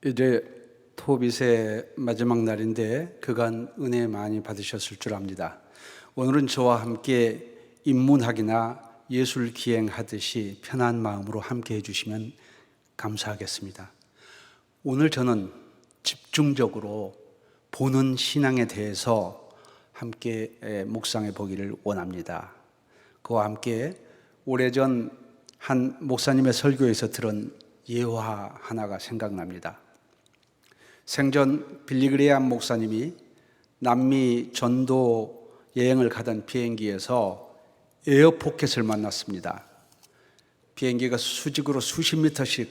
이제 토빗의 마지막 날인데 그간 은혜 많이 받으셨을 줄 압니다. 오늘은 저와 함께 인문학이나 예술 기행하듯이 편한 마음으로 함께 해주시면 감사하겠습니다. 오늘 저는 집중적으로 보는 신앙에 대해서 함께 묵상해 보기를 원합니다. 그와 함께 오래전 한 목사님의 설교에서 들은 예화 하나가 생각납니다. 생전 빌리그레암 목사님이 남미 전도 여행을 가던 비행기에서 에어포켓을 만났습니다. 비행기가 수직으로 수십 미터씩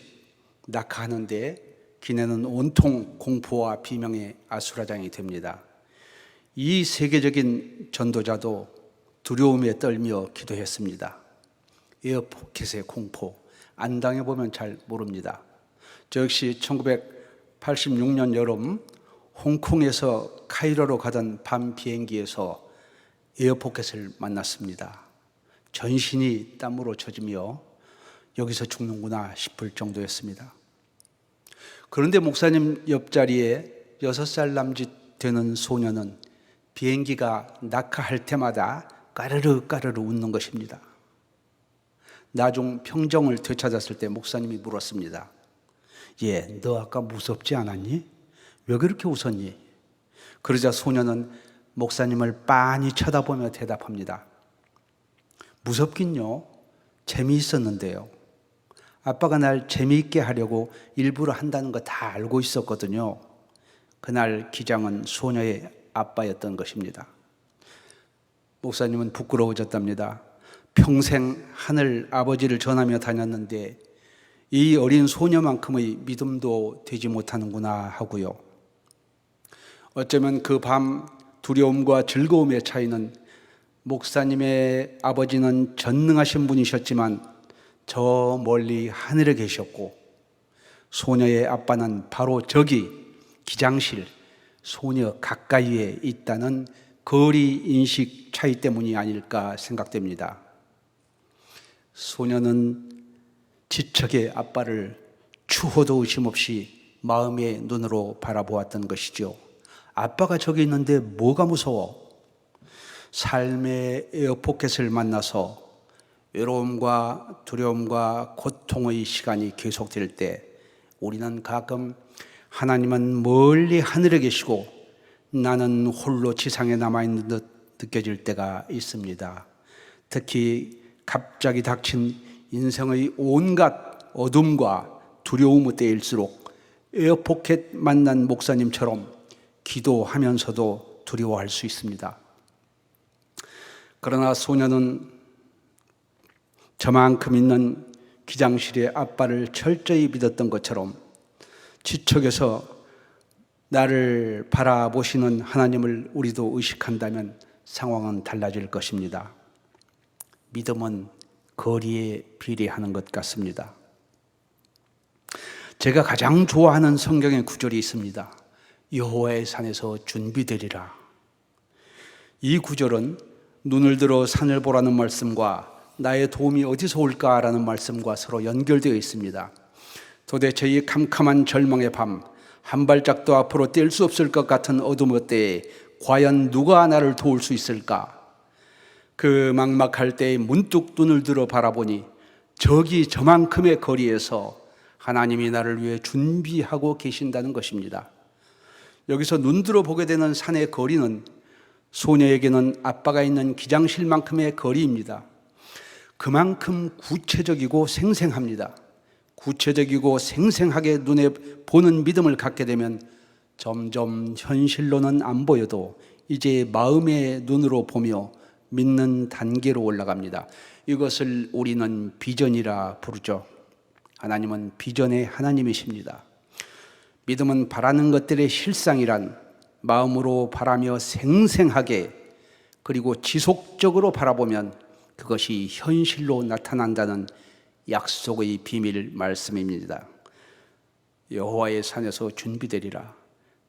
낙하하는데 기내는 온통 공포와 비명의 아수라장이 됩니다. 이 세계적인 전도자도 두려움에 떨며 기도했습니다. 에어포켓의 공포, 안 당해보면 잘 모릅니다. 저 역시 1986년 여름 홍콩에서 카이로로 가던 밤 비행기에서 에어포켓을 만났습니다. 전신이 땀으로 젖으며 여기서 죽는구나 싶을 정도였습니다. 그런데 목사님 옆자리에 6살 남짓 되는 소녀는 비행기가 낙하할 때마다 까르르 까르르 웃는 것입니다. 나중 평정을 되찾았을 때 목사님이 물었습니다. 예, 너 아까 무섭지 않았니? 왜 그렇게 웃었니? 그러자 소녀는 목사님을 빤히 쳐다보며 대답합니다. 무섭긴요. 재미있었는데요. 아빠가 날 재미있게 하려고 일부러 한다는 거 다 알고 있었거든요. 그날 기장은 소녀의 아빠였던 것입니다. 목사님은 부끄러워졌답니다. 평생 하늘 아버지를 전하며 다녔는데 이 어린 소녀만큼의 믿음도 되지 못하는구나 하고요. 어쩌면 그 밤 두려움과 즐거움의 차이는 목사님의 아버지는 전능하신 분이셨지만 저 멀리 하늘에 계셨고 소녀의 아빠는 바로 저기 기장실 소녀 가까이에 있다는 거리 인식 차이 때문이 아닐까 생각됩니다. 소녀는 지척의 아빠를 추호도 의심 없이 마음의 눈으로 바라보았던 것이죠. 아빠가 저기 있는데 뭐가 무서워? 삶의 에어포켓을 만나서 외로움과 두려움과 고통의 시간이 계속될 때 우리는 가끔 하나님은 멀리 하늘에 계시고 나는 홀로 지상에 남아있는 듯 느껴질 때가 있습니다. 특히 갑자기 닥친 인생의 온갖 어둠과 두려움의 때일수록 에어포켓 만난 목사님처럼 기도하면서도 두려워할 수 있습니다. 그러나 소녀는 저만큼 있는 기장실의 아빠를 철저히 믿었던 것처럼 지척에서 나를 바라보시는 하나님을 우리도 의식한다면 상황은 달라질 것입니다. 믿음은 거리에 비례하는 것 같습니다. 제가 가장 좋아하는 성경의 구절이 있습니다. 여호와의 산에서 준비되리라. 이 구절은 눈을 들어 산을 보라는 말씀과 나의 도움이 어디서 올까라는 말씀과 서로 연결되어 있습니다. 도대체 이 캄캄한 절망의 밤, 한 발짝도 앞으로 뛸 수 없을 것 같은 어둠의 때에 과연 누가 나를 도울 수 있을까? 그 막막할 때에 문득 눈을 들어 바라보니 저기 저만큼의 거리에서 하나님이 나를 위해 준비하고 계신다는 것입니다. 여기서 눈 들어 보게 되는 산의 거리는 소녀에게는 아빠가 있는 기장실만큼의 거리입니다. 그만큼 구체적이고 생생합니다. 구체적이고 생생하게 눈에 보는 믿음을 갖게 되면 점점 현실로는 안 보여도 이제 마음의 눈으로 보며 믿는 단계로 올라갑니다. 이것을 우리는 비전이라 부르죠. 하나님은 비전의 하나님이십니다. 믿음은 바라는 것들의 실상이란 마음으로 바라며 생생하게 그리고 지속적으로 바라보면 그것이 현실로 나타난다는 약속의 비밀 말씀입니다. 여호와의 산에서 준비되리라.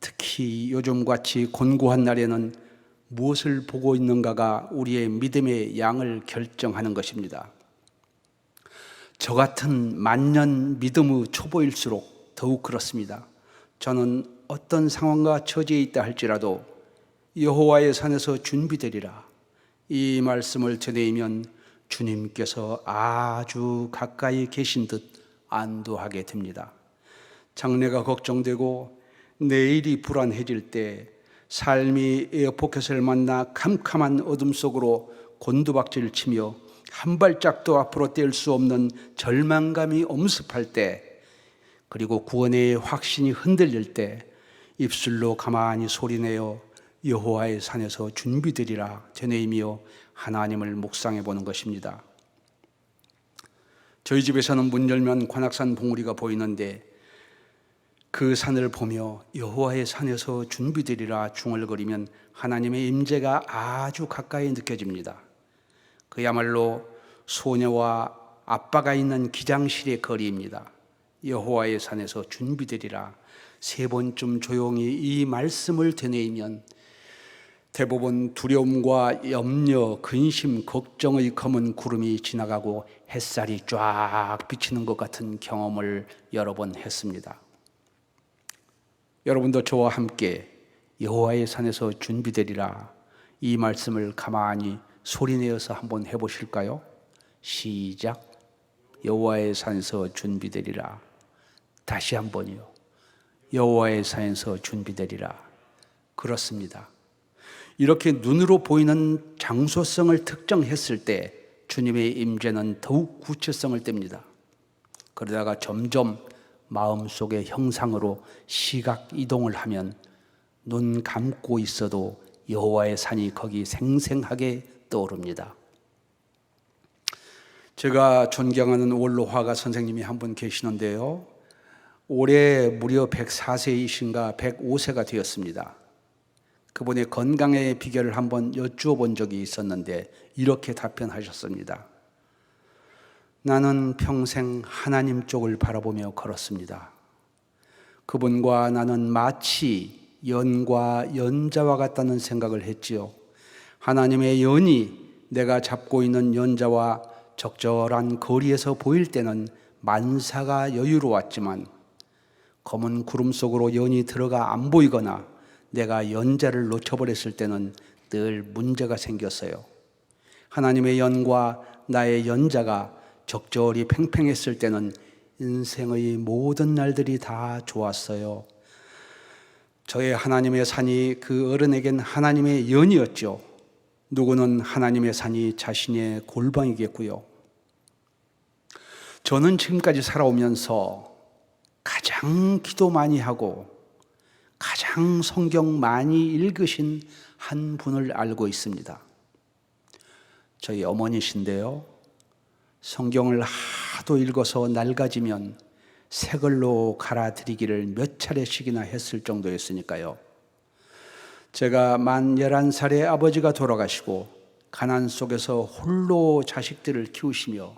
특히 요즘같이 곤고한 날에는 무엇을 보고 있는가가 우리의 믿음의 양을 결정하는 것입니다. 저 같은 만년 믿음의 초보일수록 더욱 그렇습니다. 저는 어떤 상황과 처지에 있다 할지라도 여호와의 산에서 준비되리라. 이 말씀을 되뇌이면 주님께서 아주 가까이 계신 듯 안도하게 됩니다. 장래가 걱정되고 내일이 불안해질 때 삶이 에어포켓을 만나 캄캄한 어둠 속으로 곤두박질 치며 한 발짝도 앞으로 뗄 수 없는 절망감이 엄습할 때, 그리고 구원의 확신이 흔들릴 때 입술로 가만히 소리내어 여호와의 산에서 준비되리라 되뇌이며 하나님을 묵상해 보는 것입니다. 저희 집에서는 문 열면 관악산 봉우리가 보이는데 그 산을 보며 여호와의 산에서 준비되리라 중얼거리면 하나님의 임재가 아주 가까이 느껴집니다. 그야말로 소녀와 아빠가 있는 기장실의 거리입니다. 여호와의 산에서 준비되리라 3번쯤 조용히 이 말씀을 되뇌이면 대부분 두려움과 염려, 근심, 걱정의 검은 구름이 지나가고 햇살이 쫙 비치는 것 같은 경험을 여러 번 했습니다. 여러분도 저와 함께 여호와의 산에서 준비되리라 이 말씀을 가만히 소리내어서 한번 해보실까요? 시작. 여호와의 산에서 준비되리라. 다시 한번요. 여호와의 산에서 준비되리라. 그렇습니다. 이렇게 눈으로 보이는 장소성을 특정했을 때 주님의 임재는 더욱 구체성을 띱니다. 그러다가 점점 마음속의 형상으로 시각 이동을 하면 눈 감고 있어도 여호와의 산이 거기 생생하게 떠오릅니다. 제가 존경하는 원로 화가 선생님이 한 분 계시는데요. 올해 무려 104세이신가 105세가 되었습니다. 그분의 건강의 비결을 한번 여쭈어 본 적이 있었는데 이렇게 답변하셨습니다. 나는 평생 하나님 쪽을 바라보며 걸었습니다. 그분과 나는 마치 연과 연자와 같다는 생각을 했지요. 하나님의 연이 내가 잡고 있는 연자와 적절한 거리에서 보일 때는 만사가 여유로웠지만 검은 구름 속으로 연이 들어가 안 보이거나 내가 연자를 놓쳐버렸을 때는 늘 문제가 생겼어요. 하나님의 연과 나의 연자가 적절히 팽팽했을 때는 인생의 모든 날들이 다 좋았어요. 저의 하나님의 산이 그 어른에겐 하나님의 연이었죠. 누구는 하나님의 산이 자신의 골방이겠고요. 저는 지금까지 살아오면서 가장 기도 많이 하고 가장 성경 많이 읽으신 한 분을 알고 있습니다. 저희 어머니신데요. 성경을 하도 읽어서 낡아지면 새 걸로 갈아드리기를 몇 차례씩이나 했을 정도였으니까요. 제가 만 11살에 아버지가 돌아가시고 가난 속에서 홀로 자식들을 키우시며,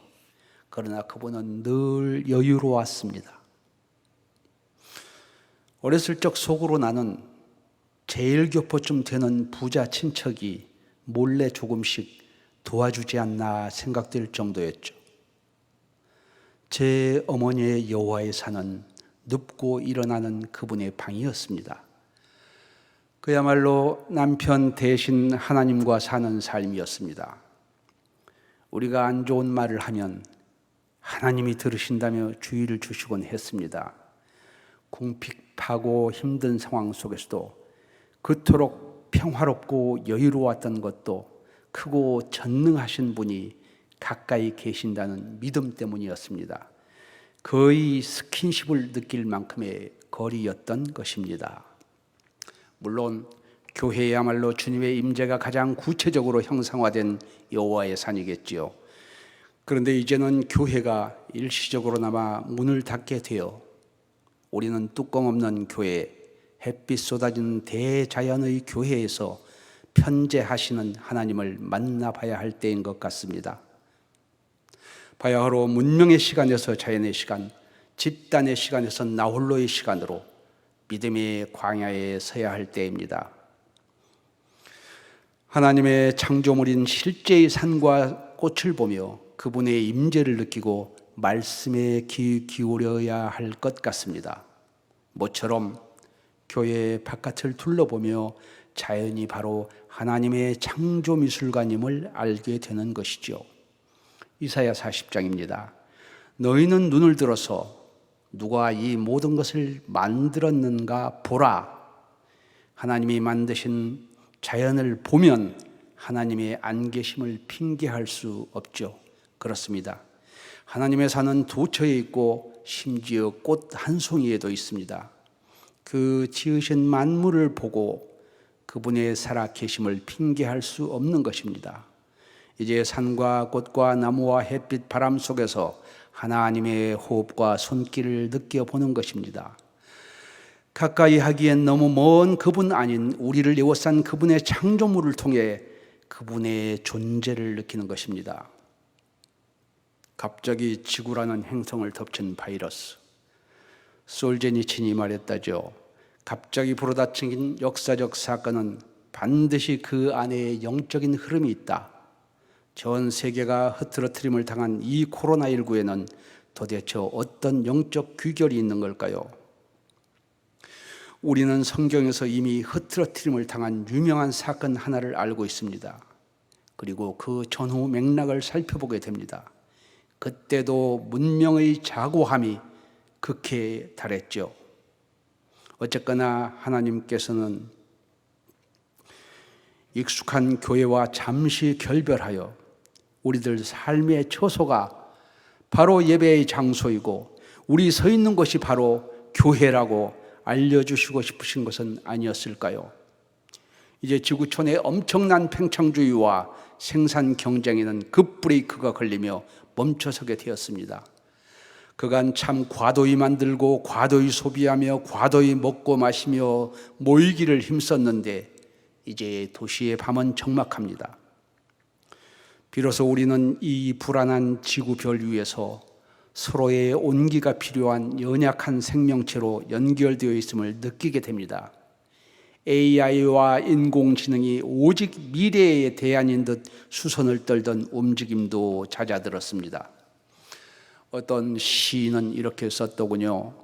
그러나 그분은 늘 여유로웠습니다. 어렸을 적 속으로 나는 제일 교포쯤 되는 부자 친척이 몰래 조금씩 도와주지 않나 생각될 정도였죠. 제 어머니의 여호와의 산은 눕고 일어나는 그분의 방이었습니다. 그야말로 남편 대신 하나님과 사는 삶이었습니다. 우리가 안 좋은 말을 하면 하나님이 들으신다며 주의를 주시곤 했습니다. 궁핍하고 힘든 상황 속에서도 그토록 평화롭고 여유로웠던 것도 크고 전능하신 분이 가까이 계신다는 믿음 때문이었습니다. 거의 스킨십을 느낄 만큼의 거리였던 것입니다. 물론 교회야말로 주님의 임재가 가장 구체적으로 형상화된 여호와의 산이겠지요. 그런데 이제는 교회가 일시적으로나마 문을 닫게 되어 우리는 뚜껑 없는 교회, 햇빛 쏟아지는 대자연의 교회에서 편재하시는 하나님을 만나봐야 할 때인 것 같습니다. 바야흐로 문명의 시간에서 자연의 시간, 집단의 시간에서 나홀로의 시간으로 믿음의 광야에 서야 할 때입니다. 하나님의 창조물인 실제의 산과 꽃을 보며 그분의 임재를 느끼고 말씀에 귀 기울여야 할 것 같습니다. 모처럼 교회 바깥을 둘러보며 자연이 바로 하나님의 창조 미술관임을 알게 되는 것이죠. 이사야 40장입니다. 너희는 눈을 들어서 누가 이 모든 것을 만들었는가 보라. 하나님이 만드신 자연을 보면 하나님의 안 계심을 핑계할 수 없죠. 그렇습니다. 하나님의 산은 도처에 있고 심지어 꽃 한 송이에도 있습니다. 그 지으신 만물을 보고 그분의 살아 계심을 핑계할 수 없는 것입니다. 이제 산과 꽃과 나무와 햇빛, 바람 속에서 하나님의 호흡과 손길을 느껴보는 것입니다. 가까이 하기엔 너무 먼 그분 아닌 우리를 에워싼 그분의 창조물을 통해 그분의 존재를 느끼는 것입니다. 갑자기 지구라는 행성을 덮친 바이러스. 솔제니친이 말했다죠. 갑자기 불어닥친 역사적 사건은 반드시 그 안에 영적인 흐름이 있다. 전 세계가 흐트러트림을 당한 이 코로나19에는 도대체 어떤 영적 귀결이 있는 걸까요? 우리는 성경에서 이미 흐트러트림을 당한 유명한 사건 하나를 알고 있습니다. 그리고 그 전후 맥락을 살펴보게 됩니다. 그때도 문명의 자고함이 극해에 달했죠. 어쨌거나 하나님께서는 익숙한 교회와 잠시 결별하여 우리들 삶의 처소가 바로 예배의 장소이고 우리 서 있는 곳이 바로 교회라고 알려주시고 싶으신 것은 아니었을까요? 이제 지구촌의 엄청난 팽창주의와 생산 경쟁에는 급브레이크가 걸리며 멈춰서게 되었습니다. 그간 참 과도히 만들고 과도히 소비하며 과도히 먹고 마시며 모이기를 힘썼는데 이제 도시의 밤은 적막합니다. 비로소 우리는 이 불안한 지구별 위에서 서로의 온기가 필요한 연약한 생명체로 연결되어 있음을 느끼게 됩니다. AI와 인공지능이 오직 미래의 대안인 듯 수선을 떨던 움직임도 잦아들었습니다. 어떤 시인은 이렇게 썼더군요.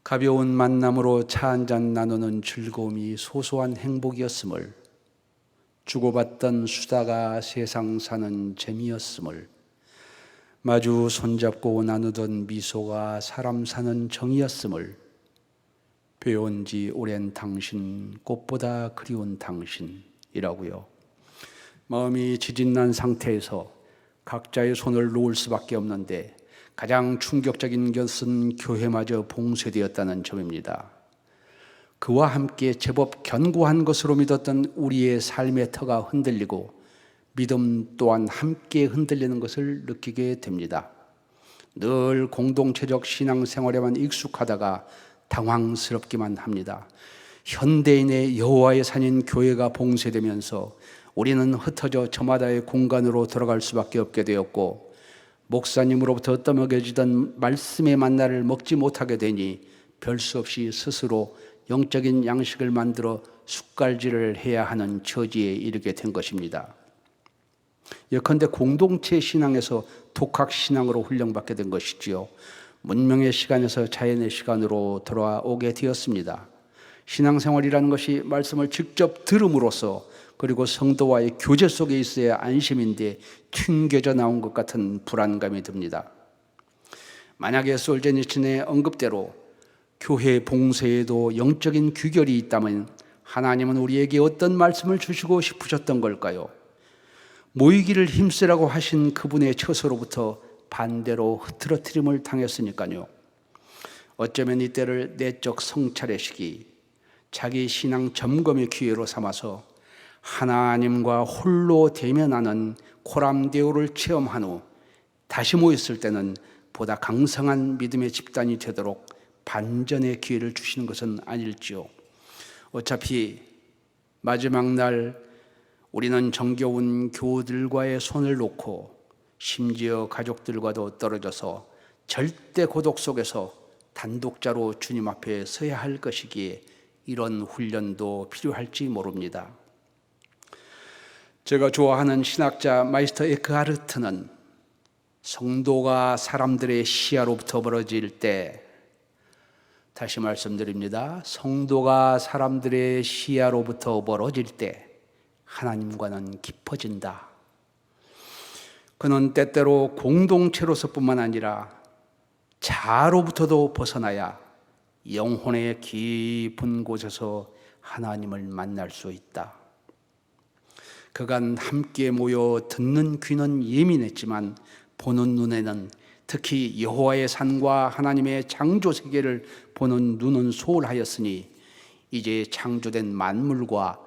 가벼운 만남으로 차 한잔 나누는 즐거움이 소소한 행복이었음을, 주고받던 수다가 세상 사는 재미였음을, 마주 손잡고 나누던 미소가 사람 사는 정이었음을, 배운 지 오랜 당신, 꽃보다 그리운 당신이라고요. 마음이 지진난 상태에서 각자의 손을 놓을 수밖에 없는데 가장 충격적인 것은 교회마저 봉쇄되었다는 점입니다. 그와 함께 제법 견고한 것으로 믿었던 우리의 삶의 터가 흔들리고 믿음 또한 함께 흔들리는 것을 느끼게 됩니다. 늘 공동체적 신앙생활에만 익숙하다가 당황스럽기만 합니다. 현대인의 여호와의 산인 교회가 봉쇄되면서 우리는 흩어져 저마다의 공간으로 돌아갈 수밖에 없게 되었고 목사님으로부터 떠먹여지던 말씀의 만나를 먹지 못하게 되니 별 수 없이 스스로 영적인 양식을 만들어 숟갈질을 해야 하는 처지에 이르게 된 것입니다. 예컨대 공동체 신앙에서 독학 신앙으로 훈련받게 된 것이지요. 문명의 시간에서 자연의 시간으로 돌아오게 되었습니다. 신앙생활이라는 것이 말씀을 직접 들음으로써 그리고 성도와의 교제 속에 있어야 안심인데 튕겨져 나온 것 같은 불안감이 듭니다. 만약에 솔제니친의 언급대로 교회 봉쇄에도 영적인 귀결이 있다면 하나님은 우리에게 어떤 말씀을 주시고 싶으셨던 걸까요? 모이기를 힘쓰라고 하신 그분의 처소로부터 반대로 흐트러트림을 당했으니까요. 어쩌면 이때를 내적 성찰의 시기, 자기 신앙 점검의 기회로 삼아서 하나님과 홀로 대면하는 코람데오를 체험한 후 다시 모였을 때는 보다 강성한 믿음의 집단이 되도록 반전의 기회를 주시는 것은 아닐지요. 어차피 마지막 날 우리는 정겨운 교우들과의 손을 놓고 심지어 가족들과도 떨어져서 절대 고독 속에서 단독자로 주님 앞에 서야 할 것이기에 이런 훈련도 필요할지 모릅니다. 제가 좋아하는 신학자 마이스터 에크하르트는 성도가 사람들의 시야로부터 멀어질 때 다시 말씀드립니다. 성도가 사람들의 시야로부터 멀어질 때 하나님과는 깊어진다. 그는 때때로 공동체로서뿐만 아니라 자아로부터도 벗어나야 영혼의 깊은 곳에서 하나님을 만날 수 있다. 그간 함께 모여 듣는 귀는 예민했지만 보는 눈에는, 특히 여호와의 산과 하나님의 창조 세계를 보는 눈은 소홀하였으니 이제 창조된 만물과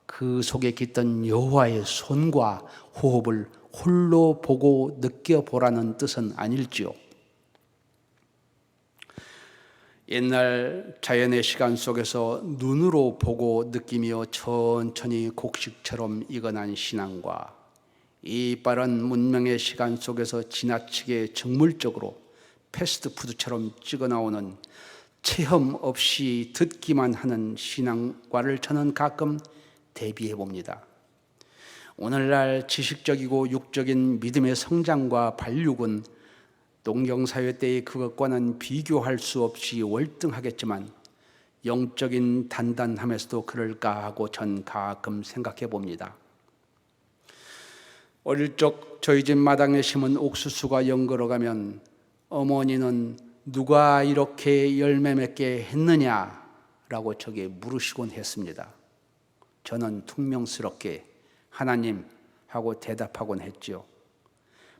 그 속에 깃든 여호와의 손과 호흡을 홀로 보고 느껴보라는 뜻은 아닐지요. 옛날 자연의 시간 속에서 눈으로 보고 느끼며 천천히 곡식처럼 익어난 신앙과 이 빠른 문명의 시간 속에서 지나치게 정물적으로 패스트푸드처럼 찍어나오는 체험 없이 듣기만 하는 신앙과를 저는 가끔 대비해 봅니다. 오늘날 지식적이고 육적인 믿음의 성장과 발육은 농경사회 때의 그것과는 비교할 수 없이 월등하겠지만 영적인 단단함에서도 그럴까 하고 전 가끔 생각해 봅니다. 어릴 적 저희 집 마당에 심은 옥수수가 연걸어가면 어머니는 누가 이렇게 열매 맺게 했느냐라고 저에게 물으시곤 했습니다. 저는 퉁명스럽게 하나님 하고 대답하곤 했지요.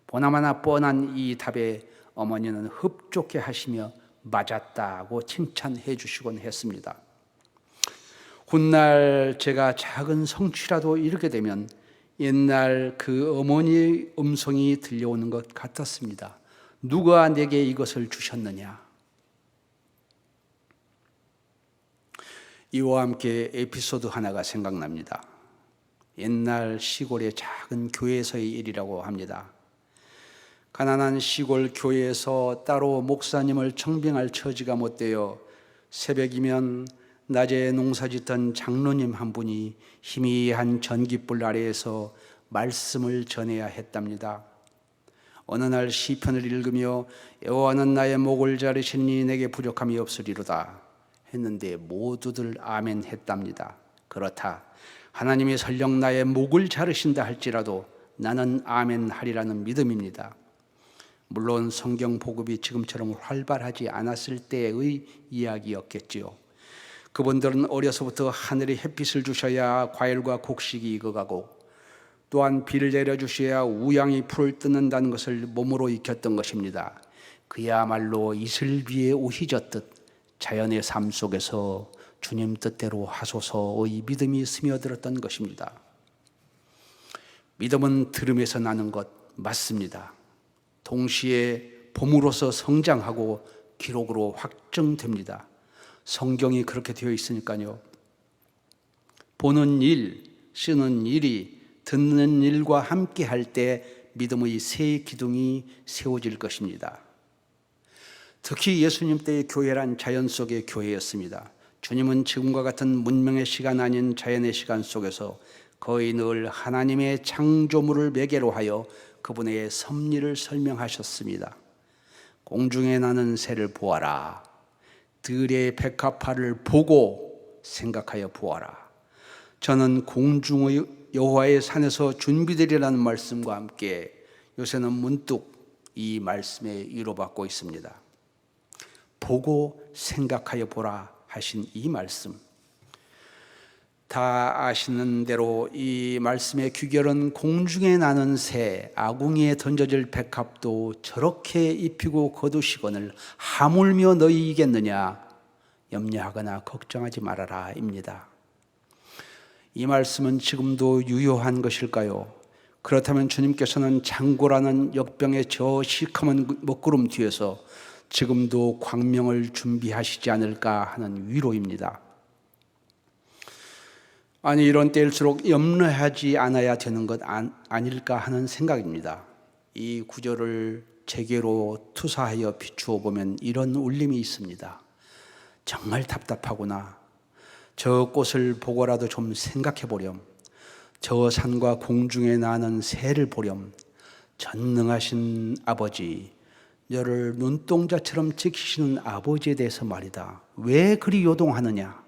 보나마나 뻔한 이 답에 어머니는 흡족해 하시며 맞았다고 칭찬해 주시곤 했습니다. 훗날 제가 작은 성취라도 이루게 되면 옛날 그 어머니의 음성이 들려오는 것 같았습니다. 누가 내게 이것을 주셨느냐? 이와 함께 에피소드 하나가 생각납니다. 옛날 시골의 작은 교회에서의 일이라고 합니다. 가난한 시골 교회에서 따로 목사님을 청빙할 처지가 못 되어 새벽이면 낮에 농사짓던 장로님 한 분이 희미한 전깃불 아래에서 말씀을 전해야 했답니다. 어느 날 시편을 읽으며 여호와는 나의 목을 자르시니 내게 부족함이 없으리로다 했는데 모두들 아멘 했답니다. 그렇다. 하나님이 설령 나의 목을 자르신다 할지라도 나는 아멘 하리라는 믿음입니다. 물론 성경 보급이 지금처럼 활발하지 않았을 때의 이야기였겠지요. 그분들은 어려서부터 하늘이 햇빛을 주셔야 과일과 곡식이 익어가고 또한 비를 내려주셔야 우양이 풀을 뜯는다는 것을 몸으로 익혔던 것입니다. 그야말로 이슬 위에 옷이 젖듯 자연의 삶 속에서 주님 뜻대로 하소서의 믿음이 스며들었던 것입니다. 믿음은 들음에서 나는 것 맞습니다. 동시에 봄으로서 성장하고 기록으로 확정됩니다. 성경이 그렇게 되어 있으니까요. 보는 일, 쓰는 일이 듣는 일과 함께 할 때 믿음의 새 기둥이 세워질 것입니다. 특히 예수님 때의 교회란 자연 속의 교회였습니다. 주님은 지금과 같은 문명의 시간 아닌 자연의 시간 속에서 거의 늘 하나님의 창조물을 매개로 하여 그분의 섭리를 설명하셨습니다. 공중에 나는 새를 보아라. 들의 백합화를 보고 생각하여 보아라. 저는 공중의 여호와의 산에서 준비되리라는 말씀과 함께 요새는 문득 이 말씀에 위로받고 있습니다. 보고 생각하여 보라 하신 이 말씀, 다 아시는 대로 이 말씀의 귀결은 공중에 나는 새, 아궁이에 던져질 백합도 저렇게 입히고 거두시거늘 하물며 너희 이겠느냐 염려하거나 걱정하지 말아라 입니다. 이 말씀은 지금도 유효한 것일까요? 그렇다면 주님께서는 창고라는 역병의 저 시커먼 먹구름 뒤에서 지금도 광명을 준비하시지 않을까 하는 위로입니다. 아니, 이런 때일수록 염려하지 않아야 되는 것 아닐까 하는 생각입니다. 이 구절을 제게로 투사하여 비추어 보면 이런 울림이 있습니다. 정말 답답하구나. 저 꽃을 보고라도 좀 생각해 보렴. 저 산과 공중에 나는 새를 보렴. 전능하신 아버지, 너를 눈동자처럼 지키시는 아버지에 대해서 말이다. 왜 그리 요동하느냐?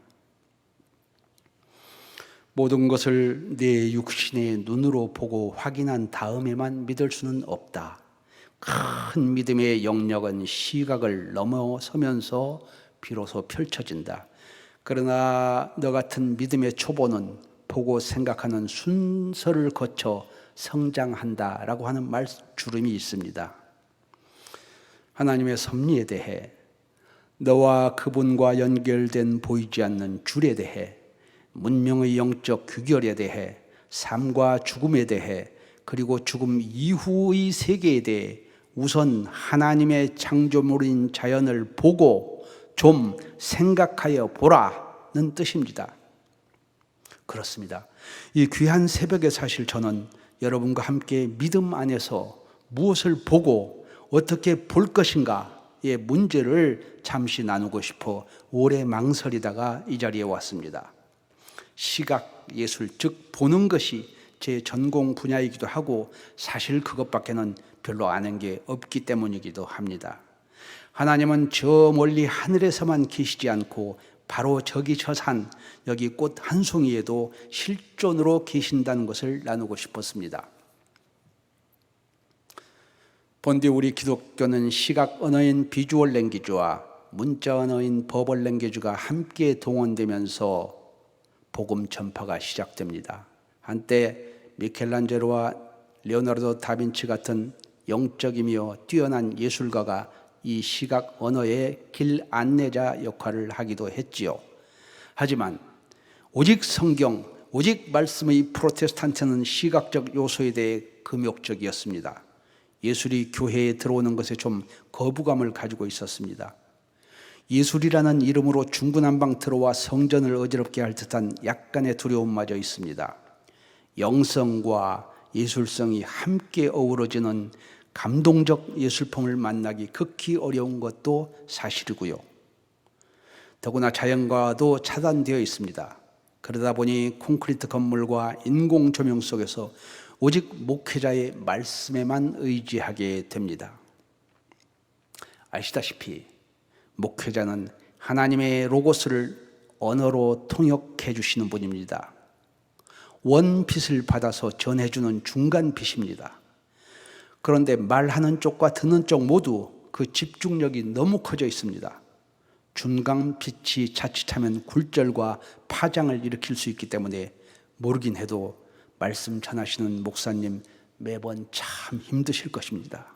모든 것을 내 육신의 눈으로 보고 확인한 다음에만 믿을 수는 없다. 큰 믿음의 영역은 시각을 넘어서면서 비로소 펼쳐진다. 그러나 너 같은 믿음의 초보는 보고 생각하는 순서를 거쳐 성장한다라고 하는 주름이 있습니다. 하나님의 섭리에 대해, 너와 그분과 연결된 보이지 않는 줄에 대해, 문명의 영적 규결에 대해, 삶과 죽음에 대해, 그리고 죽음 이후의 세계에 대해 우선 하나님의 창조물인 자연을 보고 좀 생각하여 보라는 뜻입니다. 그렇습니다. 이 귀한 새벽에 사실 저는 여러분과 함께 믿음 안에서 무엇을 보고 어떻게 볼 것인가의 문제를 잠시 나누고 싶어 오래 망설이다가 이 자리에 왔습니다. 시각 예술, 즉 보는 것이 제 전공 분야이기도 하고 사실 그것밖에는 별로 아는 게 없기 때문이기도 합니다. 하나님은 저 멀리 하늘에서만 계시지 않고 바로 저기 저 산, 여기 꽃 한 송이에도 실존으로 계신다는 것을 나누고 싶었습니다. 본디 우리 기독교는 시각 언어인 비주얼 랭귀지와 문자 언어인 버벌 랭귀지가 함께 동원되면서 복음 전파가 시작됩니다. 한때 미켈란젤로와 레오나르도 다빈치 같은 영적이며 뛰어난 예술가가 이 시각 언어의 길 안내자 역할을 하기도 했지요. 하지만 오직 성경, 오직 말씀의 프로테스탄트는 시각적 요소에 대해 금욕적이었습니다. 예술이 교회에 들어오는 것에 좀 거부감을 가지고 있었습니다. 예술이라는 이름으로 중구난방 들어와 성전을 어지럽게 할 듯한 약간의 두려움마저 있습니다. 영성과 예술성이 함께 어우러지는 감동적 예술품을 만나기 극히 어려운 것도 사실이고요. 더구나 자연과도 차단되어 있습니다. 그러다 보니 콘크리트 건물과 인공 조명 속에서 오직 목회자의 말씀에만 의지하게 됩니다. 아시다시피 목회자는 하나님의 로고스를 언어로 통역해 주시는 분입니다. 원빛을 받아서 전해주는 중간빛입니다. 그런데 말하는 쪽과 듣는 쪽 모두 그 집중력이 너무 커져 있습니다. 중간빛이 자칫하면 굴절과 파장을 일으킬 수 있기 때문에 모르긴 해도 말씀 전하시는 목사님 매번 참 힘드실 것입니다.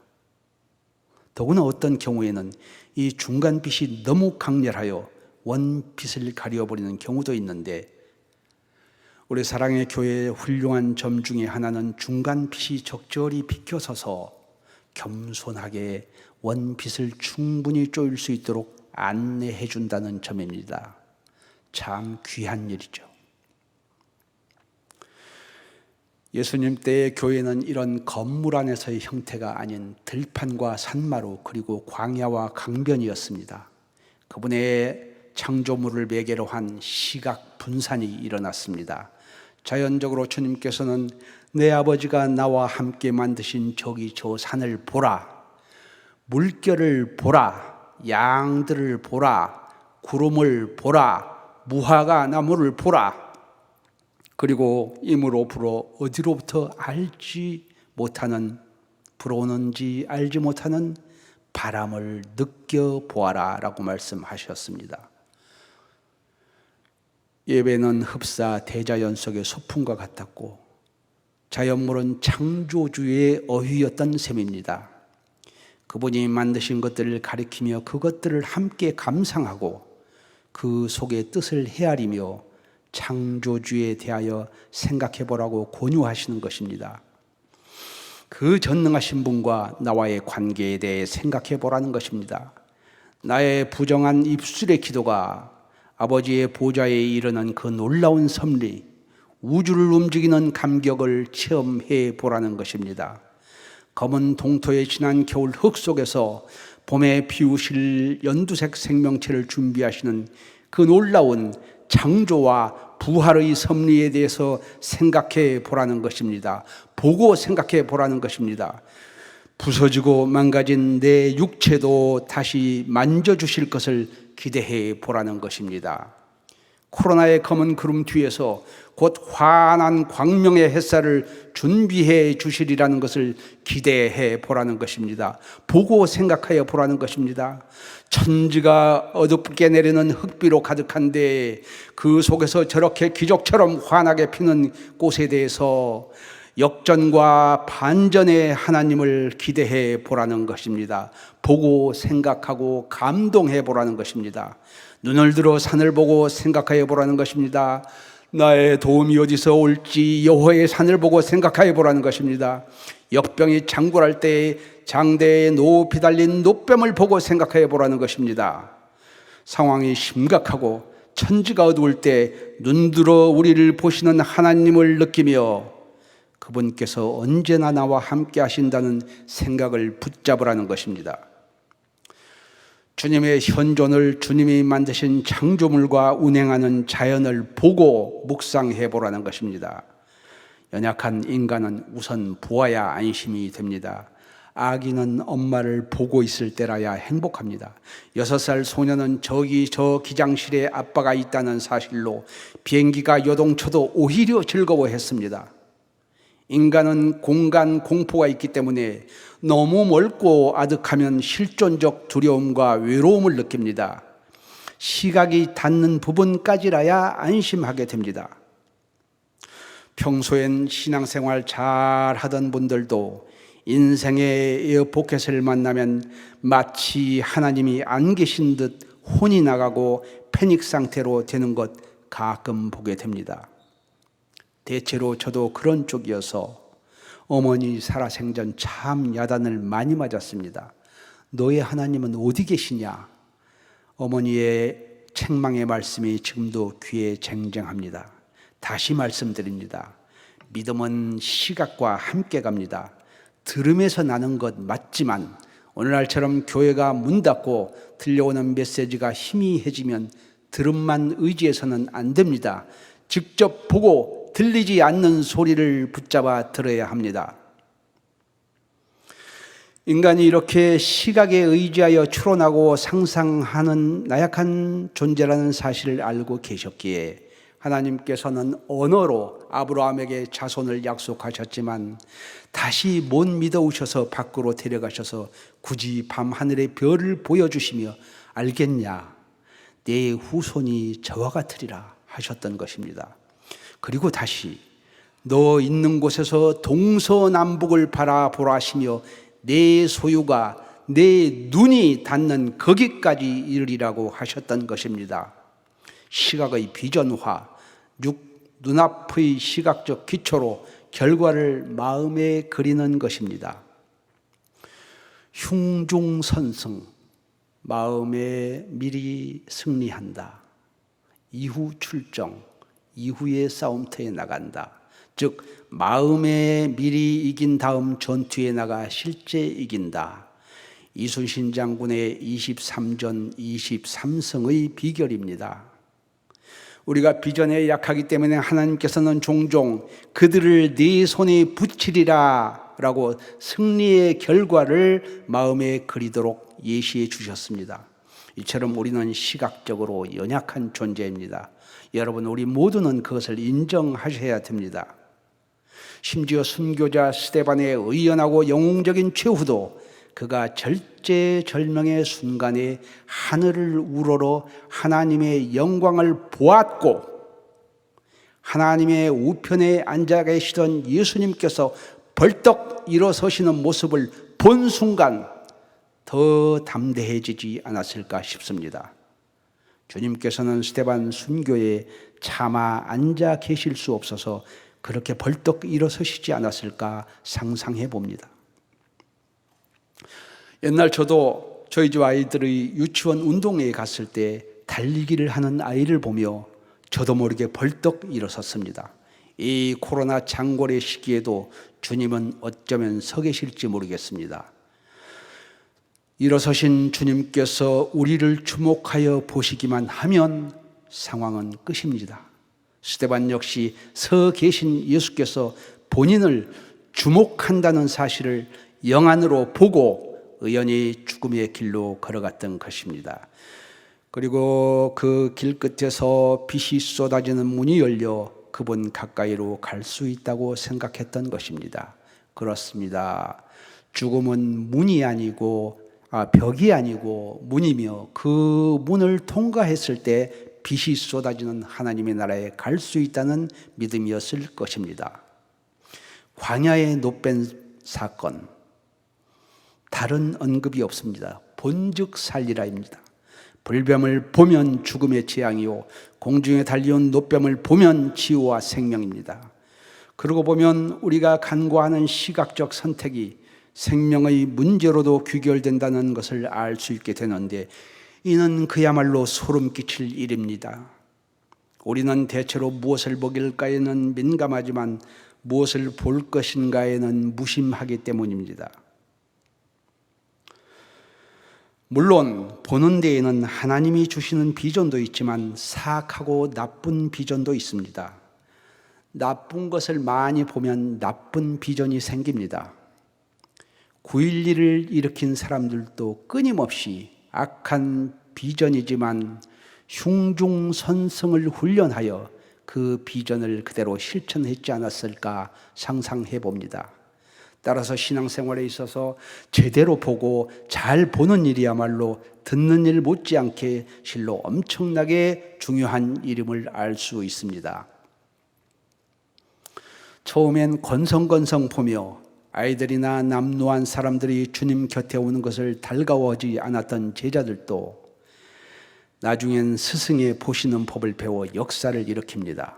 더구나 어떤 경우에는 이 중간빛이 너무 강렬하여 원빛을 가려버리는 경우도 있는데, 우리 사랑의 교회의 훌륭한 점 중에 하나는 중간빛이 적절히 비켜서서 겸손하게 원빛을 충분히 쪼일 수 있도록 안내해 준다는 점입니다. 참 귀한 일이죠. 예수님 때의 교회는 이런 건물 안에서의 형태가 아닌 들판과 산마루 그리고 광야와 강변이었습니다. 그분의 창조물을 매개로 한 시각 분산이 일어났습니다. 자연적으로 주님께서는 내 아버지가 나와 함께 만드신 저기 저 산을 보라, 물결을 보라, 양들을 보라, 구름을 보라, 무화과 나무를 보라, 그리고 임으로 불어 어디로부터 알지 못하는, 불어오는지 알지 못하는 바람을 느껴보아라 라고 말씀하셨습니다. 예배는 흡사 대자연 속의 소풍과 같았고 자연물은 창조주의 어휘였던 셈입니다. 그분이 만드신 것들을 가리키며 그것들을 함께 감상하고 그 속의 뜻을 헤아리며 창조주에 대하여 생각해 보라고 권유하시는 것입니다. 그 전능하신 분과 나와의 관계에 대해 생각해 보라는 것입니다. 나의 부정한 입술의 기도가 아버지의 보좌에 이르는 그 놀라운 섭리, 우주를 움직이는 감격을 체험해 보라는 것입니다. 검은 동토에 지난 겨울 흙 속에서 봄에 피우실 연두색 생명체를 준비하시는 그 놀라운 창조와 부활의 섭리에 대해서 생각해 보라는 것입니다. 보고 생각해 보라는 것입니다. 부서지고 망가진 내 육체도 다시 만져주실 것을 기대해 보라는 것입니다. 코로나의 검은 구름 뒤에서 곧 환한 광명의 햇살을 준비해 주시리라는 것을 기대해 보라는 것입니다. 보고 생각하여 보라는 것입니다. 천지가 어둡게 내리는 흙비로 가득한데 그 속에서 저렇게 기적처럼 환하게 피는 꽃에 대해서 역전과 반전의 하나님을 기대해 보라는 것입니다. 보고 생각하고 감동해 보라는 것입니다. 눈을 들어 산을 보고 생각해 보라는 것입니다. 나의 도움이 어디서 올지 여호와의 산을 보고 생각해 보라는 것입니다. 역병이 장굴할 때 장대에 높이 달린 노뱀을 보고 생각해 보라는 것입니다. 상황이 심각하고 천지가 어두울 때 눈들어 우리를 보시는 하나님을 느끼며 그분께서 언제나 나와 함께 하신다는 생각을 붙잡으라는 것입니다. 주님의 현존을 주님이 만드신 창조물과 운행하는 자연을 보고 묵상해 보라는 것입니다. 연약한 인간은 우선 보아야 안심이 됩니다. 아기는 엄마를 보고 있을 때라야 행복합니다. 6살 소녀는 저기 저 기장실에 아빠가 있다는 사실로 비행기가 요동쳐도 오히려 즐거워했습니다. 인간은 공간 공포가 있기 때문에 너무 멀고 아득하면 실존적 두려움과 외로움을 느낍니다. 시각이 닿는 부분까지라야 안심하게 됩니다. 평소엔 신앙생활 잘 하던 분들도 인생의 에어포켓을 만나면 마치 하나님이 안 계신 듯 혼이 나가고 패닉 상태로 되는 것 가끔 보게 됩니다. 대체로 저도 그런 쪽이어서 어머니 살아생전 참 야단을 많이 맞았습니다. 너의 하나님은 어디 계시냐? 어머니의 책망의 말씀이 지금도 귀에 쟁쟁합니다. 다시 말씀드립니다. 믿음은 시각과 함께 갑니다. 들음에서 나는 것 맞지만 오늘날처럼 교회가 문 닫고 들려오는 메시지가 희미해지면 들음만 의지해서는 안 됩니다. 직접 보고 들리지 않는 소리를 붙잡아 들어야 합니다. 인간이 이렇게 시각에 의지하여 추론하고 상상하는 나약한 존재라는 사실을 알고 계셨기에 하나님께서는 언어로 아브라함에게 자손을 약속하셨지만 다시 못 믿어오셔서 밖으로 데려가셔서 굳이 밤하늘의 별을 보여주시며 알겠냐? 내 후손이 저와 같으리라 하셨던 것입니다. 그리고 다시 너 있는 곳에서 동서남북을 바라보라 하시며 내 소유가 내 눈이 닿는 거기까지 이르리라고 하셨던 것입니다. 시각의 비전화, 눈앞의 시각적 기초로 결과를 마음에 그리는 것입니다. 흉중선승, 마음에 미리 승리한다. 이후 출정, 이후의 싸움터에 나간다. 즉 마음에 미리 이긴 다음 전투에 나가 실제 이긴다. 이순신 장군의 23전 23승의 비결입니다. 우리가 비전에 약하기 때문에 하나님께서는 종종 그들을 네 손에 붙이리라 라고 승리의 결과를 마음에 그리도록 예시해 주셨습니다. 이처럼 우리는 시각적으로 연약한 존재입니다. 여러분, 우리 모두는 그것을 인정하셔야 됩니다. 심지어 순교자 스데반의 의연하고 영웅적인 최후도 그가 절제절명의 순간에 하늘을 우러러 하나님의 영광을 보았고 하나님의 우편에 앉아 계시던 예수님께서 벌떡 일어서시는 모습을 본 순간 더 담대해지지 않았을까 싶습니다. 주님께서는 스데반 순교에 차마 앉아 계실 수 없어서 그렇게 벌떡 일어서시지 않았을까 상상해 봅니다. 옛날 저도 저희 집 아이들의 유치원 운동회에 갔을 때 달리기를 하는 아이를 보며 저도 모르게 벌떡 일어섰습니다. 이 코로나 장고의 시기에도 주님은 어쩌면 서 계실지 모르겠습니다. 일어서신 주님께서 우리를 주목하여 보시기만 하면 상황은 끝입니다. 스데반 역시 서 계신 예수께서 본인을 주목한다는 사실을 영안으로 보고 의연히 죽음의 길로 걸어갔던 것입니다. 그리고 그 길 끝에서 빛이 쏟아지는 문이 열려 그분 가까이로 갈 수 있다고 생각했던 것입니다. 그렇습니다. 죽음은 문이 아니고 벽이 아니고 문이며 그 문을 통과했을 때 빛이 쏟아지는 하나님의 나라에 갈 수 있다는 믿음이었을 것입니다. 광야의 노뱀 사건, 다른 언급이 없습니다. 본즉 살리라입니다. 불뱀을 보면 죽음의 재앙이요 공중에 달려온 노뱀을 보면 치유와 생명입니다. 그러고 보면 우리가 간구하는 시각적 선택이 생명의 문제로도 귀결된다는 것을 알 수 있게 되는데, 이는 그야말로 소름 끼칠 일입니다. 우리는 대체로 무엇을 먹일까에는 민감하지만 무엇을 볼 것인가에는 무심하기 때문입니다. 물론 보는 데에는 하나님이 주시는 비전도 있지만 사악하고 나쁜 비전도 있습니다. 나쁜 것을 많이 보면 나쁜 비전이 생깁니다. 9.11을 일으킨 사람들도 끊임없이 악한 비전이지만 흉중선성을 훈련하여 그 비전을 그대로 실천했지 않았을까 상상해 봅니다. 따라서 신앙생활에 있어서 제대로 보고 잘 보는 일이야말로 듣는 일 못지않게 실로 엄청나게 중요한 일임을 알 수 있습니다. 처음엔 건성건성 보며 아이들이나 남노한 사람들이 주님 곁에 오는 것을 달가워하지 않았던 제자들도 나중엔 스승의 보시는 법을 배워 역사를 일으킵니다.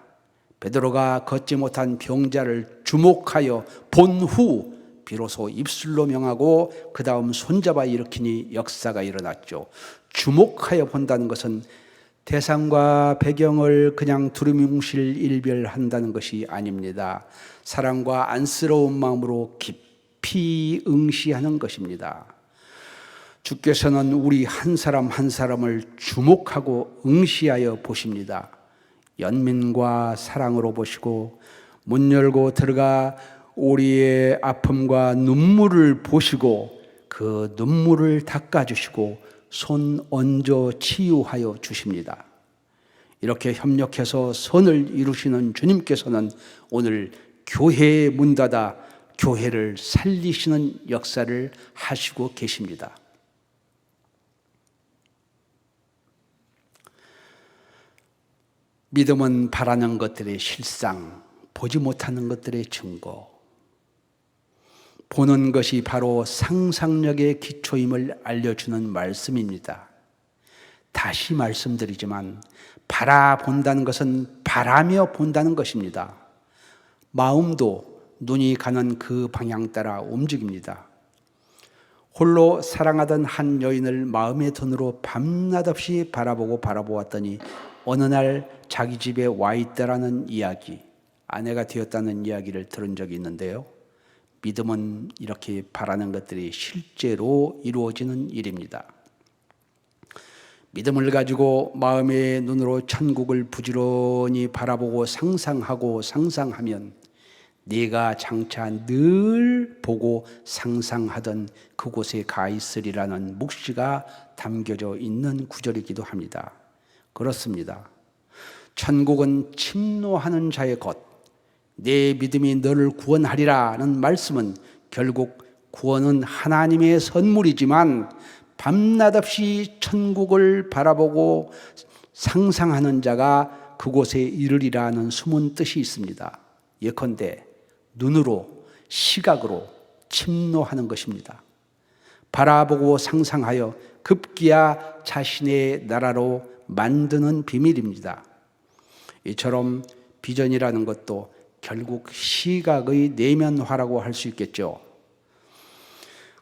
베드로가 걷지 못한 병자를 주목하여 본 후 비로소 입술로 명하고 그 다음 손잡아 일으키니 역사가 일어났죠. 주목하여 본다는 것은 대상과 배경을 그냥 두루뭉실 일별한다는 것이 아닙니다. 사랑과 안쓰러운 마음으로 깊이 응시하는 것입니다. 주께서는 우리 한 사람 한 사람을 주목하고 응시하여 보십니다. 연민과 사랑으로 보시고 문 열고 들어가 우리의 아픔과 눈물을 보시고 그 눈물을 닦아주시고 손 얹어 치유하여 주십니다. 이렇게 협력해서 선을 이루시는 주님께서는 오늘 교회의 문 닫아 교회를 살리시는 역사를 하시고 계십니다. 믿음은 바라는 것들의 실상, 보지 못하는 것들의 증거. 보는 것이 바로 상상력의 기초임을 알려주는 말씀입니다. 다시 말씀드리지만 바라본다는 것은 바라며 본다는 것입니다. 마음도 눈이 가는 그 방향 따라 움직입니다. 홀로 사랑하던 한 여인을 마음의 돈으로 밤낮없이 바라보았더니 어느 날 자기 집에 와 있다라는 이야기, 아내가 되었다는 이야기를 들은 적이 있는데요. 믿음은 이렇게 바라는 것들이 실제로 이루어지는 일입니다. 믿음을 가지고 마음의 눈으로 천국을 부지런히 바라보고 상상하면 네가 장차 늘 보고 상상하던 그곳에 가 있으리라는 묵시가 담겨져 있는 구절이기도 합니다. 그렇습니다. 천국은 침노하는 자의 것, 내 믿음이 너를 구원하리라는 말씀은 결국 구원은 하나님의 선물이지만 밤낮없이 천국을 바라보고 상상하는 자가 그곳에 이르리라는 숨은 뜻이 있습니다. 예컨대 눈으로, 시각으로 침노하는 것입니다. 바라보고 상상하여 급기야 자신의 나라로 만드는 비밀입니다. 이처럼 비전이라는 것도 결국 시각의 내면화라고 할 수 있겠죠.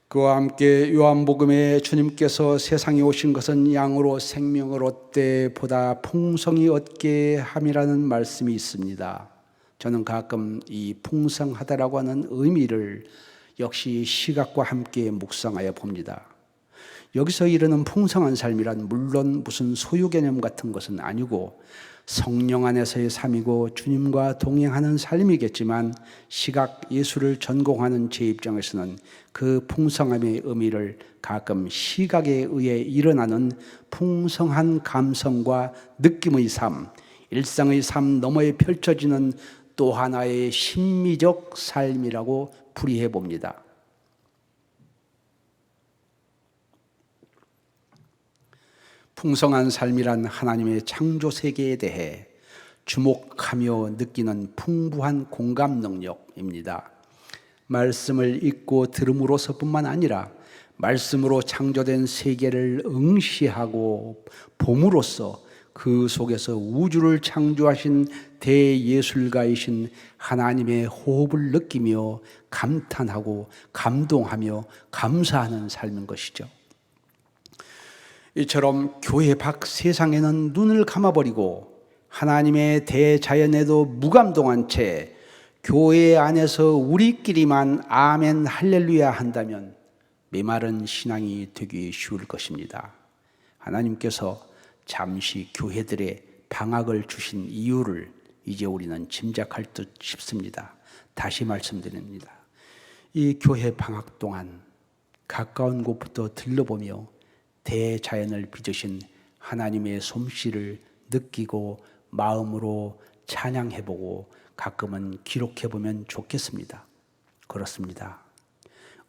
그와 함께 요한복음에 주님께서 세상에 오신 것은 양으로 생명을 얻되 보다 풍성히 얻게 함이라는 말씀이 있습니다. 저는 가끔 이 풍성하다라고 하는 의미를 역시 시각과 함께 묵상하여 봅니다. 여기서 이르는 풍성한 삶이란 물론 무슨 소유 개념 같은 것은 아니고 성령 안에서의 삶이고 주님과 동행하는 삶이겠지만 시각 예술을 전공하는 제 입장에서는 그 풍성함의 의미를 가끔 시각에 의해 일어나는 풍성한 감성과 느낌의 삶, 일상의 삶 너머에 펼쳐지는 또 하나의 심미적 삶이라고 풀이해 봅니다. 풍성한 삶이란 하나님의 창조 세계에 대해 주목하며 느끼는 풍부한 공감 능력입니다. 말씀을 읽고 들음으로서뿐만 아니라 말씀으로 창조된 세계를 응시하고 봄으로써 그 속에서 우주를 창조하신 대예술가이신 하나님의 호흡을 느끼며 감탄하고 감동하며 감사하는 삶인 것이죠. 이처럼 교회 밖 세상에는 눈을 감아버리고 하나님의 대자연에도 무감동한 채 교회 안에서 우리끼리만 아멘 할렐루야 한다면 메마른 신앙이 되기 쉬울 것입니다. 하나님께서 잠시 교회들의 방학을 주신 이유를 이제 우리는 짐작할 듯 싶습니다. 다시 말씀드립니다. 이 교회 방학 동안 가까운 곳부터 들러보며 대자연을 빚으신 하나님의 솜씨를 느끼고 마음으로 찬양해보고 가끔은 기록해보면 좋겠습니다. 그렇습니다.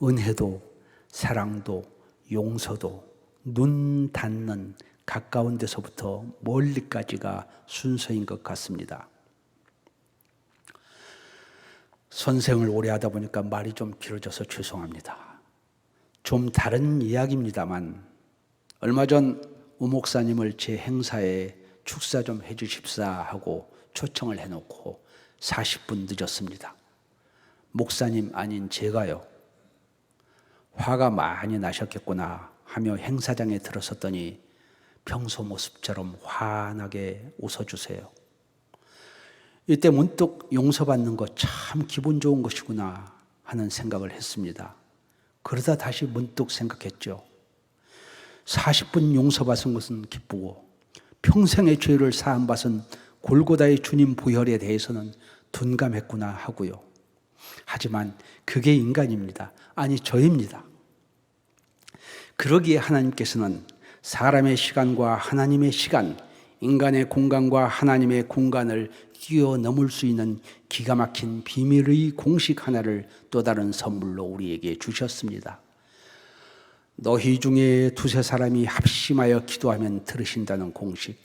은혜도 사랑도 용서도 눈 닿는 가까운 데서부터 멀리까지가 순서인 것 같습니다. 선생을 오래 하다 보니까 말이 좀 길어져서 죄송합니다. 좀 다른 이야기입니다만 얼마 전 우목사님을 제 행사에 축사 좀 해주십사 하고 초청을 해놓고 40분 늦었습니다. 목사님 아닌 제가요. 화가 많이 나셨겠구나 하며 행사장에 들어섰더니 평소 모습처럼 환하게 웃어주세요. 이때 문득 용서받는 것 참 기분 좋은 것이구나 하는 생각을 했습니다. 그러다 다시 문득 생각했죠. 40분 용서받은 것은 기쁘고 평생의 죄를 사함받은 골고다의 주님 보혈에 대해서는 둔감했구나 하고요. 하지만 그게 인간입니다. 아니 저입니다. 그러기에 하나님께서는 사람의 시간과 하나님의 시간, 인간의 공간과 하나님의 공간을 뛰어넘을 수 있는 기가 막힌 비밀의 공식 하나를 또 다른 선물로 우리에게 주셨습니다. 너희 중에 두세 사람이 합심하여 기도하면 들으신다는 공식,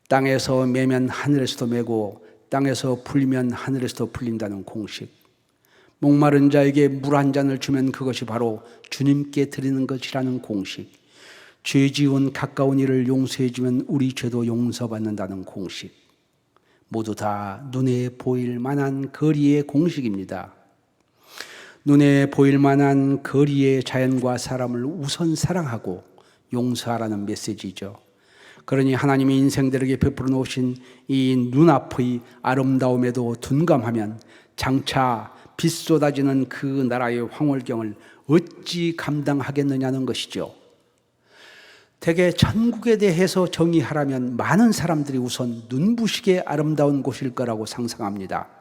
땅에서 매면 하늘에서도 매고 땅에서 풀면 하늘에서도 풀린다는 공식, 목마른 자에게 물 한 잔을 주면 그것이 바로 주님께 드리는 것이라는 공식, 죄 지은 가까운 이를 용서해 주면 우리 죄도 용서받는다는 공식, 모두 다 눈에 보일 만한 거리의 공식입니다. 눈에 보일 만한 거리의 자연과 사람을 우선 사랑하고 용서하라는 메시지죠. 그러니 하나님이 인생들에게 베풀어 놓으신 이 눈앞의 아름다움에도 둔감하면 장차 빛 쏟아지는 그 나라의 황홀경을 어찌 감당하겠느냐는 것이죠. 대개 천국에 대해서 정의하라면 많은 사람들이 우선 눈부시게 아름다운 곳일 거라고 상상합니다.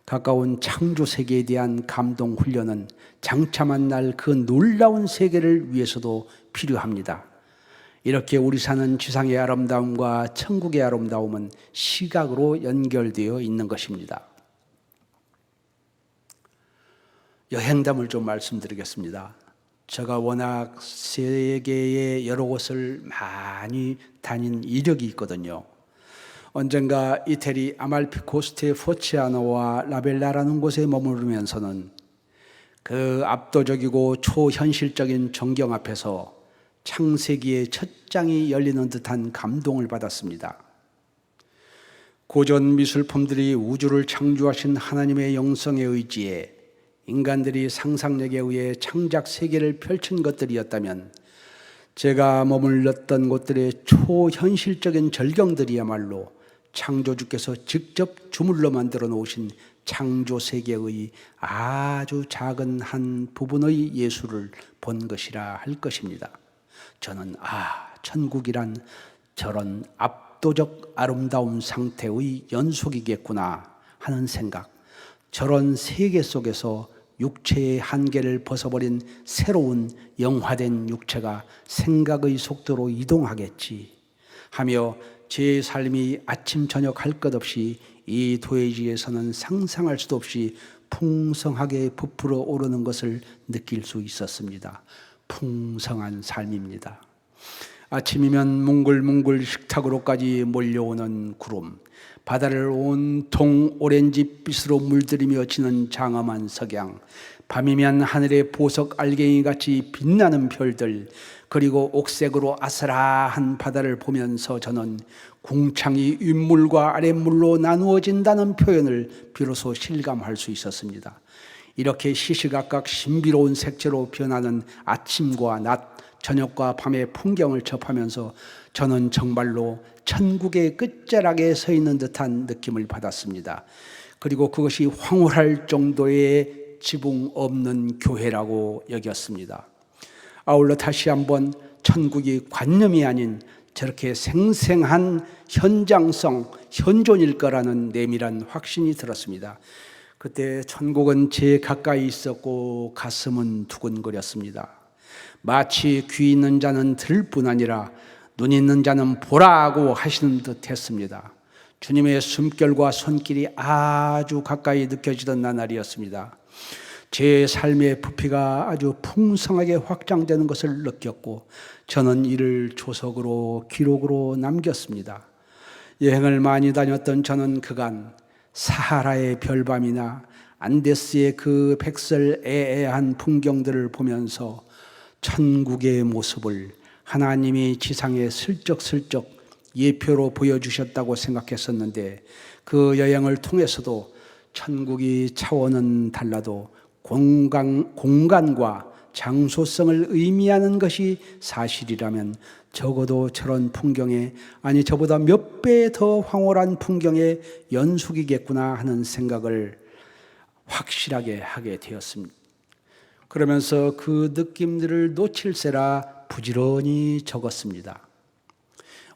가까운 창조 세계에 대한 감동 훈련은 장차 만날 그 놀라운 세계를 위해서도 필요합니다. 이렇게 우리 사는 지상의 아름다움과 천국의 아름다움은 시각으로 연결되어 있는 것입니다. 여행담을 좀 말씀드리겠습니다. 제가 워낙 세계의 여러 곳을 많이 다닌 이력이 있거든요. 언젠가 이태리 아말피 코스트의 포치아노와 라벨라라는 곳에 머무르면서는 그 압도적이고 초현실적인 전경 앞에서 창세기의 첫 장이 열리는 듯한 감동을 받았습니다. 고전 미술품들이 우주를 창조하신 하나님의 영성의 의지에 인간들이 상상력에 의해 창작 세계를 펼친 것들이었다면 제가 머물렀던 곳들의 초현실적인 절경들이야말로 창조주께서 직접 주물러 만들어 놓으신 창조 세계의 아주 작은 한 부분의 예술을 본 것이라 할 것입니다. 저는 천국이란 저런 압도적 아름다운 상태의 연속이겠구나 하는 생각, 저런 세계 속에서 육체의 한계를 벗어버린 새로운 영화된 육체가 생각의 속도로 이동하겠지 하며 제 삶이 아침 저녁 할 것 없이 이 도회지에서는 상상할 수도 없이 풍성하게 부풀어 오르는 것을 느낄 수 있었습니다. 풍성한 삶입니다. 아침이면 뭉글뭉글 식탁으로까지 몰려오는 구름, 바다를 온통 오렌지빛으로 물들이며 지는 장엄한 석양, 밤이면 하늘의 보석 알갱이같이 빛나는 별들, 그리고 옥색으로 아스라한 바다를 보면서 저는 궁창이 윗물과 아랫물로 나누어진다는 표현을 비로소 실감할 수 있었습니다. 이렇게 시시각각 신비로운 색채로 변하는 아침과 낮, 저녁과 밤의 풍경을 접하면서 저는 정말로 천국의 끝자락에 서 있는 듯한 느낌을 받았습니다. 그리고 그것이 황홀할 정도의 지붕 없는 교회라고 여겼습니다. 아울러 다시 한번 천국이 관념이 아닌 저렇게 생생한 현장성, 현존일 거라는 내밀한 확신이 들었습니다. 그때 천국은 제 가까이 있었고 가슴은 두근거렸습니다. 마치 귀 있는 자는 들을 뿐 아니라 눈 있는 자는 보라고 하시는 듯 했습니다. 주님의 숨결과 손길이 아주 가까이 느껴지던 나날이었습니다. 제 삶의 부피가 아주 풍성하게 확장되는 것을 느꼈고 저는 이를 조석으로 기록으로 남겼습니다. 여행을 많이 다녔던 저는 그간 사하라의 별밤이나 안데스의 그 백설애애한 풍경들을 보면서 천국의 모습을 하나님이 지상에 슬쩍슬쩍 예표로 보여주셨다고 생각했었는데 그 여행을 통해서도 천국이 차원은 달라도 공간과 장소성을 의미하는 것이 사실이라면 적어도 저런 풍경에, 아니 저보다 몇 배 더 황홀한 풍경의 연속이겠구나 하는 생각을 확실하게 하게 되었습니다. 그러면서 그 느낌들을 놓칠세라 부지런히 적었습니다.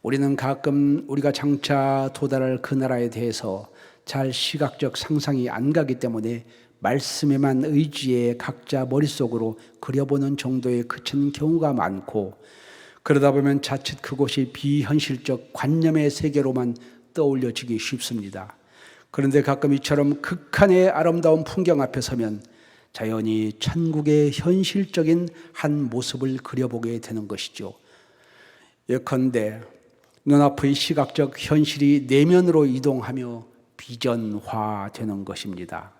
우리는 가끔 우리가 장차 도달할 그 나라에 대해서 잘 시각적 상상이 안 가기 때문에 말씀에만 의지해 각자 머릿속으로 그려보는 정도에 그치는 경우가 많고, 그러다 보면 자칫 그곳이 비현실적 관념의 세계로만 떠올려지기 쉽습니다. 그런데 가끔 이처럼 극한의 아름다운 풍경 앞에 서면 자연히 천국의 현실적인 한 모습을 그려보게 되는 것이죠. 예컨대 눈앞의 시각적 현실이 내면으로 이동하며 비전화되는 것입니다.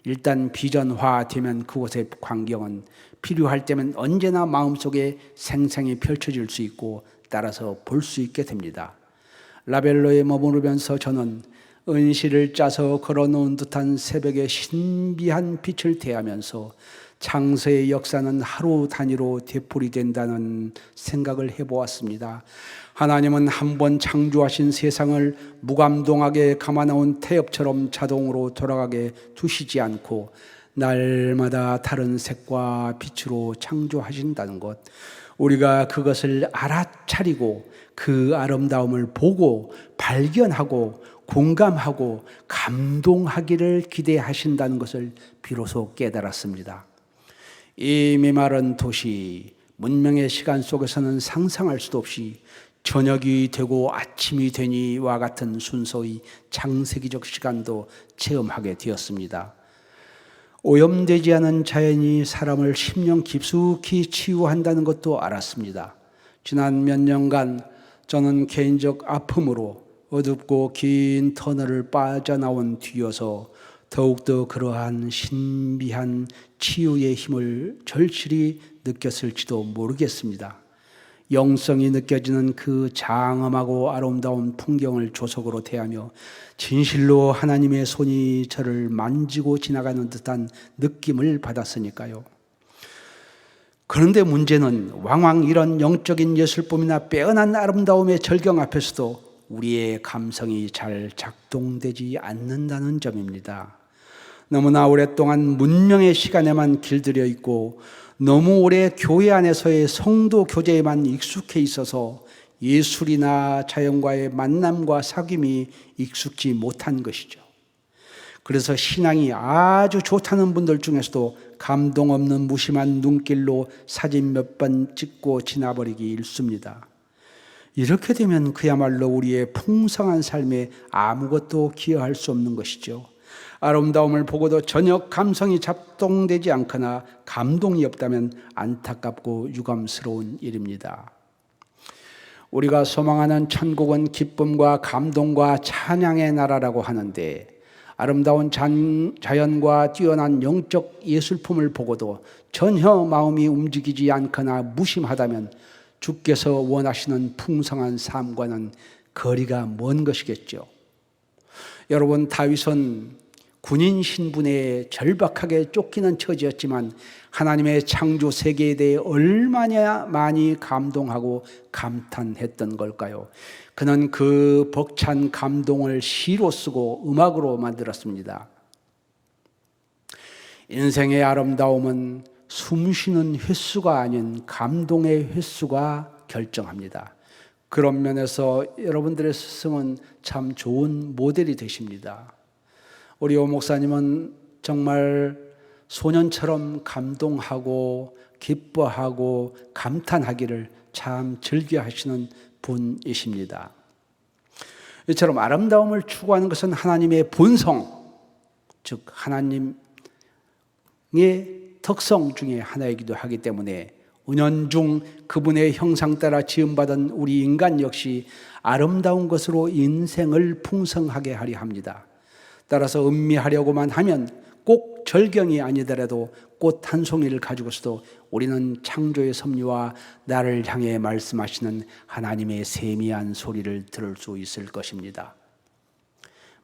일단 비전화되면 그곳의 광경은 필요할 때면 언제나 마음속에 생생히 펼쳐질 수 있고 따라서 볼 수 있게 됩니다. 라벨로에 머무르면서 저는 은실을 짜서 걸어놓은 듯한 새벽의 신비한 빛을 대하면서 창세의 역사는 하루 단위로 되풀이된다는 생각을 해보았습니다. 하나님은 한 번 창조하신 세상을 무감동하게 감아놓은 태엽처럼 자동으로 돌아가게 두시지 않고 날마다 다른 색과 빛으로 창조하신다는 것, 우리가 그것을 알아차리고 그 아름다움을 보고 발견하고 공감하고 감동하기를 기대하신다는 것을 비로소 깨달았습니다. 이 메마른 도시, 문명의 시간 속에서는 상상할 수도 없이 저녁이 되고 아침이 되니와 같은 순서의 창세기적 시간도 체험하게 되었습니다. 오염되지 않은 자연이 사람을 심령 깊숙이 치유한다는 것도 알았습니다. 지난 몇 년간 저는 개인적 아픔으로 어둡고 긴 터널을 빠져나온 뒤여서 더욱더 그러한 신비한 치유의 힘을 절실히 느꼈을지도 모르겠습니다. 영성이 느껴지는 그 장엄하고 아름다운 풍경을 조석으로 대하며 진실로 하나님의 손이 저를 만지고 지나가는 듯한 느낌을 받았으니까요. 그런데 문제는 왕왕 이런 영적인 예술품이나 빼어난 아름다움의 절경 앞에서도 우리의 감성이 잘 작동되지 않는다는 점입니다. 너무나 오랫동안 문명의 시간에만 길들여 있고 너무 오래 교회 안에서의 성도 교제에만 익숙해 있어서 예술이나 자연과의 만남과 사귐이 익숙지 못한 것이죠. 그래서 신앙이 아주 좋다는 분들 중에서도 감동 없는 무심한 눈길로 사진 몇 번 찍고 지나버리기 일쑤입니다. 이렇게 되면 그야말로 우리의 풍성한 삶에 아무것도 기여할 수 없는 것이죠. 아름다움을 보고도 전혀 감성이 작동되지 않거나 감동이 없다면 안타깝고 유감스러운 일입니다. 우리가 소망하는 천국은 기쁨과 감동과 찬양의 나라라고 하는데 아름다운 자연과 뛰어난 영적 예술품을 보고도 전혀 마음이 움직이지 않거나 무심하다면 주께서 원하시는 풍성한 삶과는 거리가 먼 것이겠죠. 여러분, 다윗은 군인 신분에 절박하게 쫓기는 처지였지만 하나님의 창조 세계에 대해 얼마나 많이 감동하고 감탄했던 걸까요? 그는 그 벅찬 감동을 시로 쓰고 음악으로 만들었습니다. 인생의 아름다움은 숨쉬는 횟수가 아닌 감동의 횟수가 결정합니다. 그런 면에서 여러분들의 스승은 참 좋은 모델이 되십니다. 우리 오 목사님은 정말 소년처럼 감동하고 기뻐하고 감탄하기를 참 즐겨하시는 분이십니다. 이처럼 아름다움을 추구하는 것은 하나님의 본성, 즉 하나님의 특성 중에 하나이기도 하기 때문에 은연중 그분의 형상 따라 지음받은 우리 인간 역시 아름다운 것으로 인생을 풍성하게 하려 합니다. 따라서 음미하려고만 하면 꼭 절경이 아니더라도 꽃 한 송이를 가지고서도 우리는 창조의 섭리와 나를 향해 말씀하시는 하나님의 세미한 소리를 들을 수 있을 것입니다.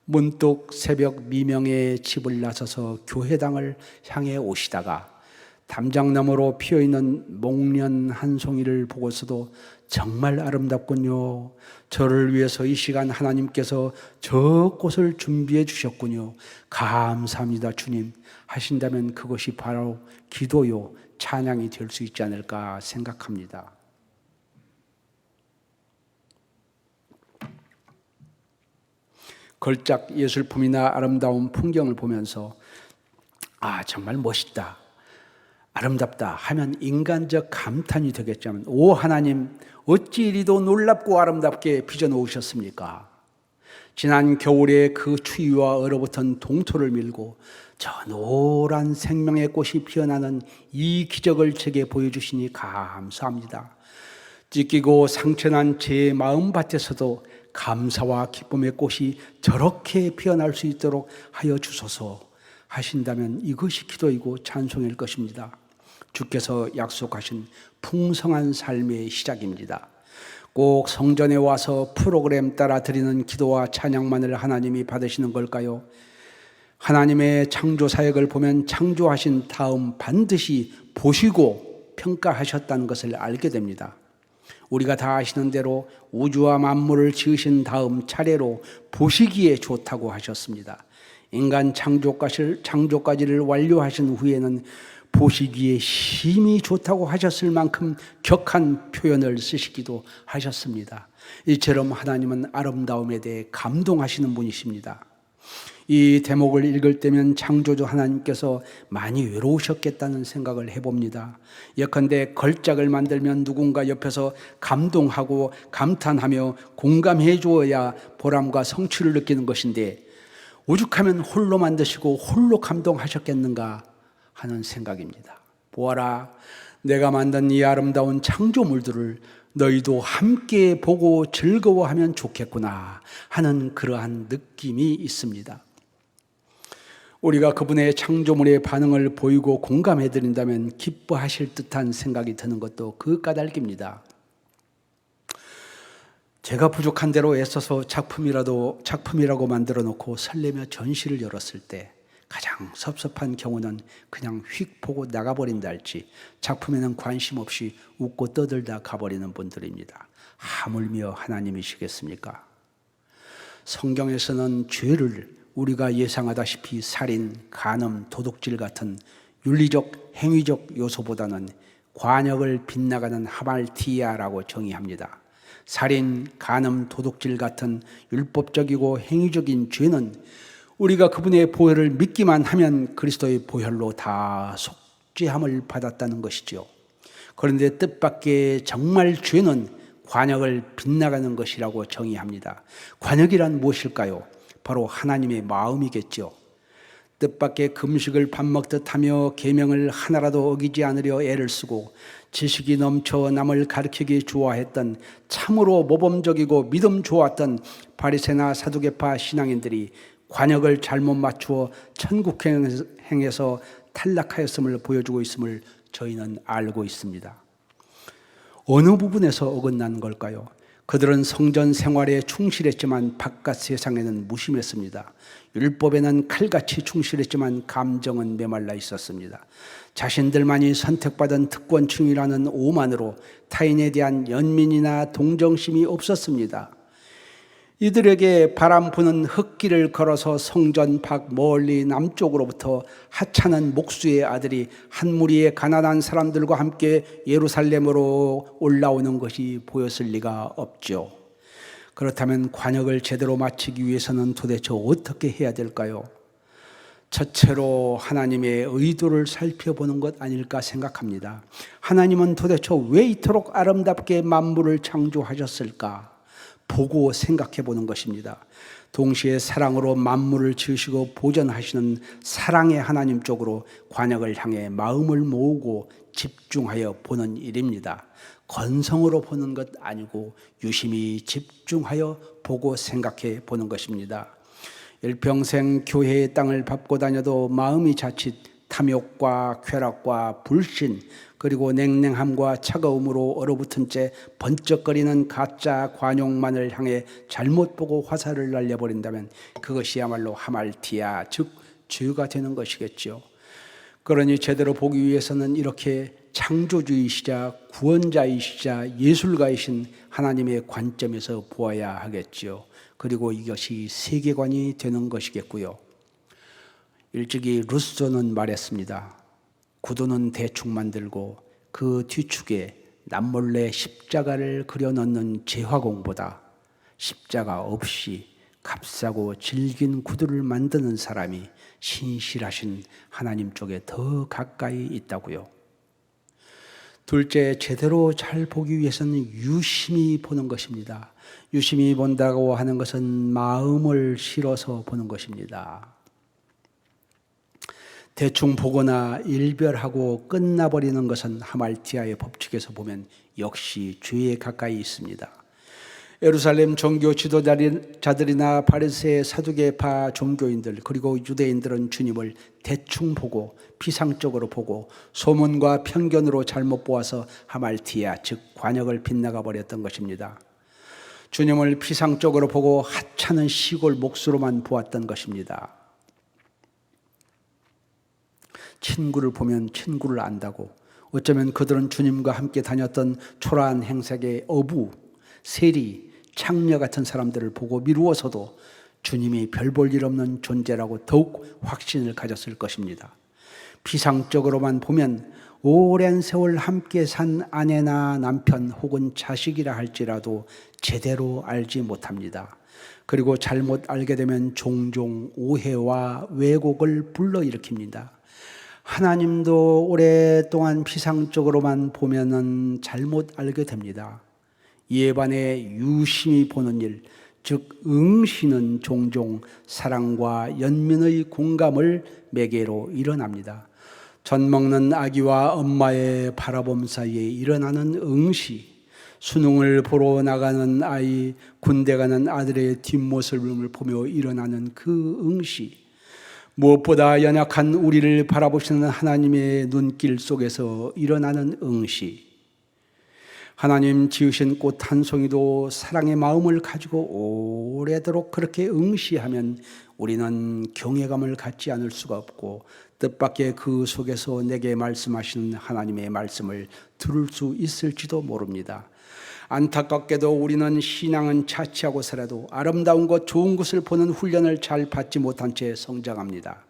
문득 새벽 미명에 집을 나서서 교회당을 향해 오시다가 담장나무로 피어있는 목련 한 송이를 보고서도 정말 아름답군요. 저를 위해서 이 시간 하나님께서 저 꽃을 준비해 주셨군요. 감사합니다, 주님. 하신다면 그것이 바로 기도요, 찬양이 될 수 있지 않을까 생각합니다. 걸작 예술품이나 아름다운 풍경을 보면서 정말 멋있다, 아름답다 하면 인간적 감탄이 되겠지만 오 하나님, 어찌 이리도 놀랍고 아름답게 빚어놓으셨습니까? 지난 겨울에 그 추위와 얼어붙은 동토를 밀고 저 노란 생명의 꽃이 피어나는 이 기적을 제게 보여주시니 감사합니다. 찢기고 상처난 제 마음밭에서도 감사와 기쁨의 꽃이 저렇게 피어날 수 있도록 하여 주소서 하신다면 이것이 기도이고 찬송일 것입니다. 주께서 약속하신 풍성한 삶의 시작입니다. 꼭 성전에 와서 프로그램 따라 드리는 기도와 찬양만을 하나님이 받으시는 걸까요? 하나님의 창조 사역을 보면 창조하신 다음 반드시 보시고 평가하셨다는 것을 알게 됩니다. 우리가 다 아시는 대로 우주와 만물을 지으신 다음 차례로 보시기에 좋다고 하셨습니다. 인간 창조까지를 완료하신 후에는 보시기에 심히 좋다고 하셨을 만큼 격한 표현을 쓰시기도 하셨습니다. 이처럼 하나님은 아름다움에 대해 감동하시는 분이십니다. 이 대목을 읽을 때면 창조주 하나님께서 많이 외로우셨겠다는 생각을 해봅니다. 예컨대 걸작을 만들면 누군가 옆에서 감동하고 감탄하며 공감해 주어야 보람과 성취를 느끼는 것인데 오죽하면 홀로 만드시고 홀로 감동하셨겠는가 하는 생각입니다. 보아라, 내가 만든 이 아름다운 창조물들을 너희도 함께 보고 즐거워하면 좋겠구나 하는 그러한 느낌이 있습니다. 우리가 그분의 창조물의 반응을 보이고 공감해드린다면 기뻐하실 듯한 생각이 드는 것도 그 까닭입니다. 제가 부족한 대로 애써서 작품이라고 만들어 놓고 설레며 전시를 열었을 때 가장 섭섭한 경우는 그냥 휙 보고 나가버린다 할지 작품에는 관심 없이 웃고 떠들다 가버리는 분들입니다. 하물며 하나님이시겠습니까? 성경에서는 죄를 우리가 예상하다시피 살인, 간음, 도둑질 같은 윤리적, 행위적 요소보다는 관역을 빗나가는 하말티아라고 정의합니다. 살인, 간음, 도둑질 같은 율법적이고 행위적인 죄는 우리가 그분의 보혈을 믿기만 하면 그리스도의 보혈로 다 속죄함을 받았다는 것이죠. 그런데 뜻밖의 정말 죄는 관역을 빗나가는 것이라고 정의합니다. 관역이란 무엇일까요? 바로 하나님의 마음이겠죠. 뜻밖의 금식을 밥 먹듯 하며 계명을 하나라도 어기지 않으려 애를 쓰고 지식이 넘쳐 남을 가르치기 좋아했던 참으로 모범적이고 믿음 좋았던 바리새나 사두개파 신앙인들이 관역을 잘못 맞추어 천국행에서 탈락하였음을 보여주고 있음을 저희는 알고 있습니다. 어느 부분에서 어긋난 걸까요? 그들은 성전 생활에 충실했지만 바깥 세상에는 무심했습니다. 율법에는 칼같이 충실했지만 감정은 메말라 있었습니다. 자신들만이 선택받은 특권층이라는 오만으로 타인에 대한 연민이나 동정심이 없었습니다. 이들에게 바람 부는 흙길을 걸어서 성전 밖 멀리 남쪽으로부터 하찮은 목수의 아들이 한 무리의 가난한 사람들과 함께 예루살렘으로 올라오는 것이 보였을 리가 없죠. 그렇다면 관역을 제대로 마치기 위해서는 도대체 어떻게 해야 될까요? 첫째로 하나님의 의도를 살펴보는 것 아닐까 생각합니다. 하나님은 도대체 왜 이토록 아름답게 만물을 창조하셨을까? 보고 생각해 보는 것입니다. 동시에 사랑으로 만물을 지으시고 보존하시는 사랑의 하나님 쪽으로 관역을 향해 마음을 모으고 집중하여 보는 일입니다. 건성으로 보는 것 아니고 유심히 집중하여 보고 생각해 보는 것입니다. 일평생 교회의 땅을 밟고 다녀도 마음이 자칫 탐욕과 쾌락과 불신 그리고 냉랭함과 차가움으로 얼어붙은 채 번쩍거리는 가짜 관용만을 향해 잘못 보고 화살을 날려버린다면 그것이야말로 하말티아, 즉 죄가 되는 것이겠죠. 그러니 제대로 보기 위해서는 이렇게 창조주이시자 구원자이시자 예술가이신 하나님의 관점에서 보아야 하겠죠. 그리고 이것이 세계관이 되는 것이겠고요. 일찍이 루소는 말했습니다. 구두는 대충 만들고 그 뒤축에 남몰래 십자가를 그려 넣는 제화공보다 십자가 없이 값싸고 질긴 구두를 만드는 사람이 신실하신 하나님 쪽에 더 가까이 있다고요. 둘째, 제대로 잘 보기 위해서는 유심히 보는 것입니다. 유심히 본다고 하는 것은 마음을 실어서 보는 것입니다. 대충 보거나 일별하고 끝나버리는 것은 하말티아의 법칙에서 보면 역시 죄에 가까이 있습니다. 예루살렘 종교 지도자들이나 바리새 사두개파 종교인들 그리고 유대인들은 주님을 대충 보고 피상적으로 보고 소문과 편견으로 잘못 보아서 하말티아 즉 관역을 빗나가 버렸던 것입니다. 주님을 피상적으로 보고 하찮은 시골 몫으로만 보았던 것입니다. 친구를 보면 친구를 안다고 어쩌면 그들은 주님과 함께 다녔던 초라한 행색의 어부, 세리, 창녀 같은 사람들을 보고 미루어서도 주님이 별 볼 일 없는 존재라고 더욱 확신을 가졌을 것입니다. 피상적으로만 보면 오랜 세월 함께 산 아내나 남편 혹은 자식이라 할지라도 제대로 알지 못합니다. 그리고 잘못 알게 되면 종종 오해와 왜곡을 불러일으킵니다. 하나님도 오랫동안 피상적으로만 보면은 잘못 알게 됩니다. 이에 반해 유심히 보는 일, 즉 응시는 종종 사랑과 연민의 공감을 매개로 일어납니다. 젖 먹는 아기와 엄마의 바라봄 사이에 일어나는 응시, 수능을 보러 나가는 아이, 군대 가는 아들의 뒷모습을 보며 일어나는 그 응시, 무엇보다 연약한 우리를 바라보시는 하나님의 눈길 속에서 일어나는 응시, 하나님 지으신 꽃 한 송이도 사랑의 마음을 가지고 오래도록 그렇게 응시하면 우리는 경외감을 갖지 않을 수가 없고 뜻밖의 그 속에서 내게 말씀하시는 하나님의 말씀을 들을 수 있을지도 모릅니다. 안타깝게도 우리는 신앙은 자취하고 살아도 아름다운 것, 좋은 것을 보는 훈련을 잘 받지 못한 채 성장합니다.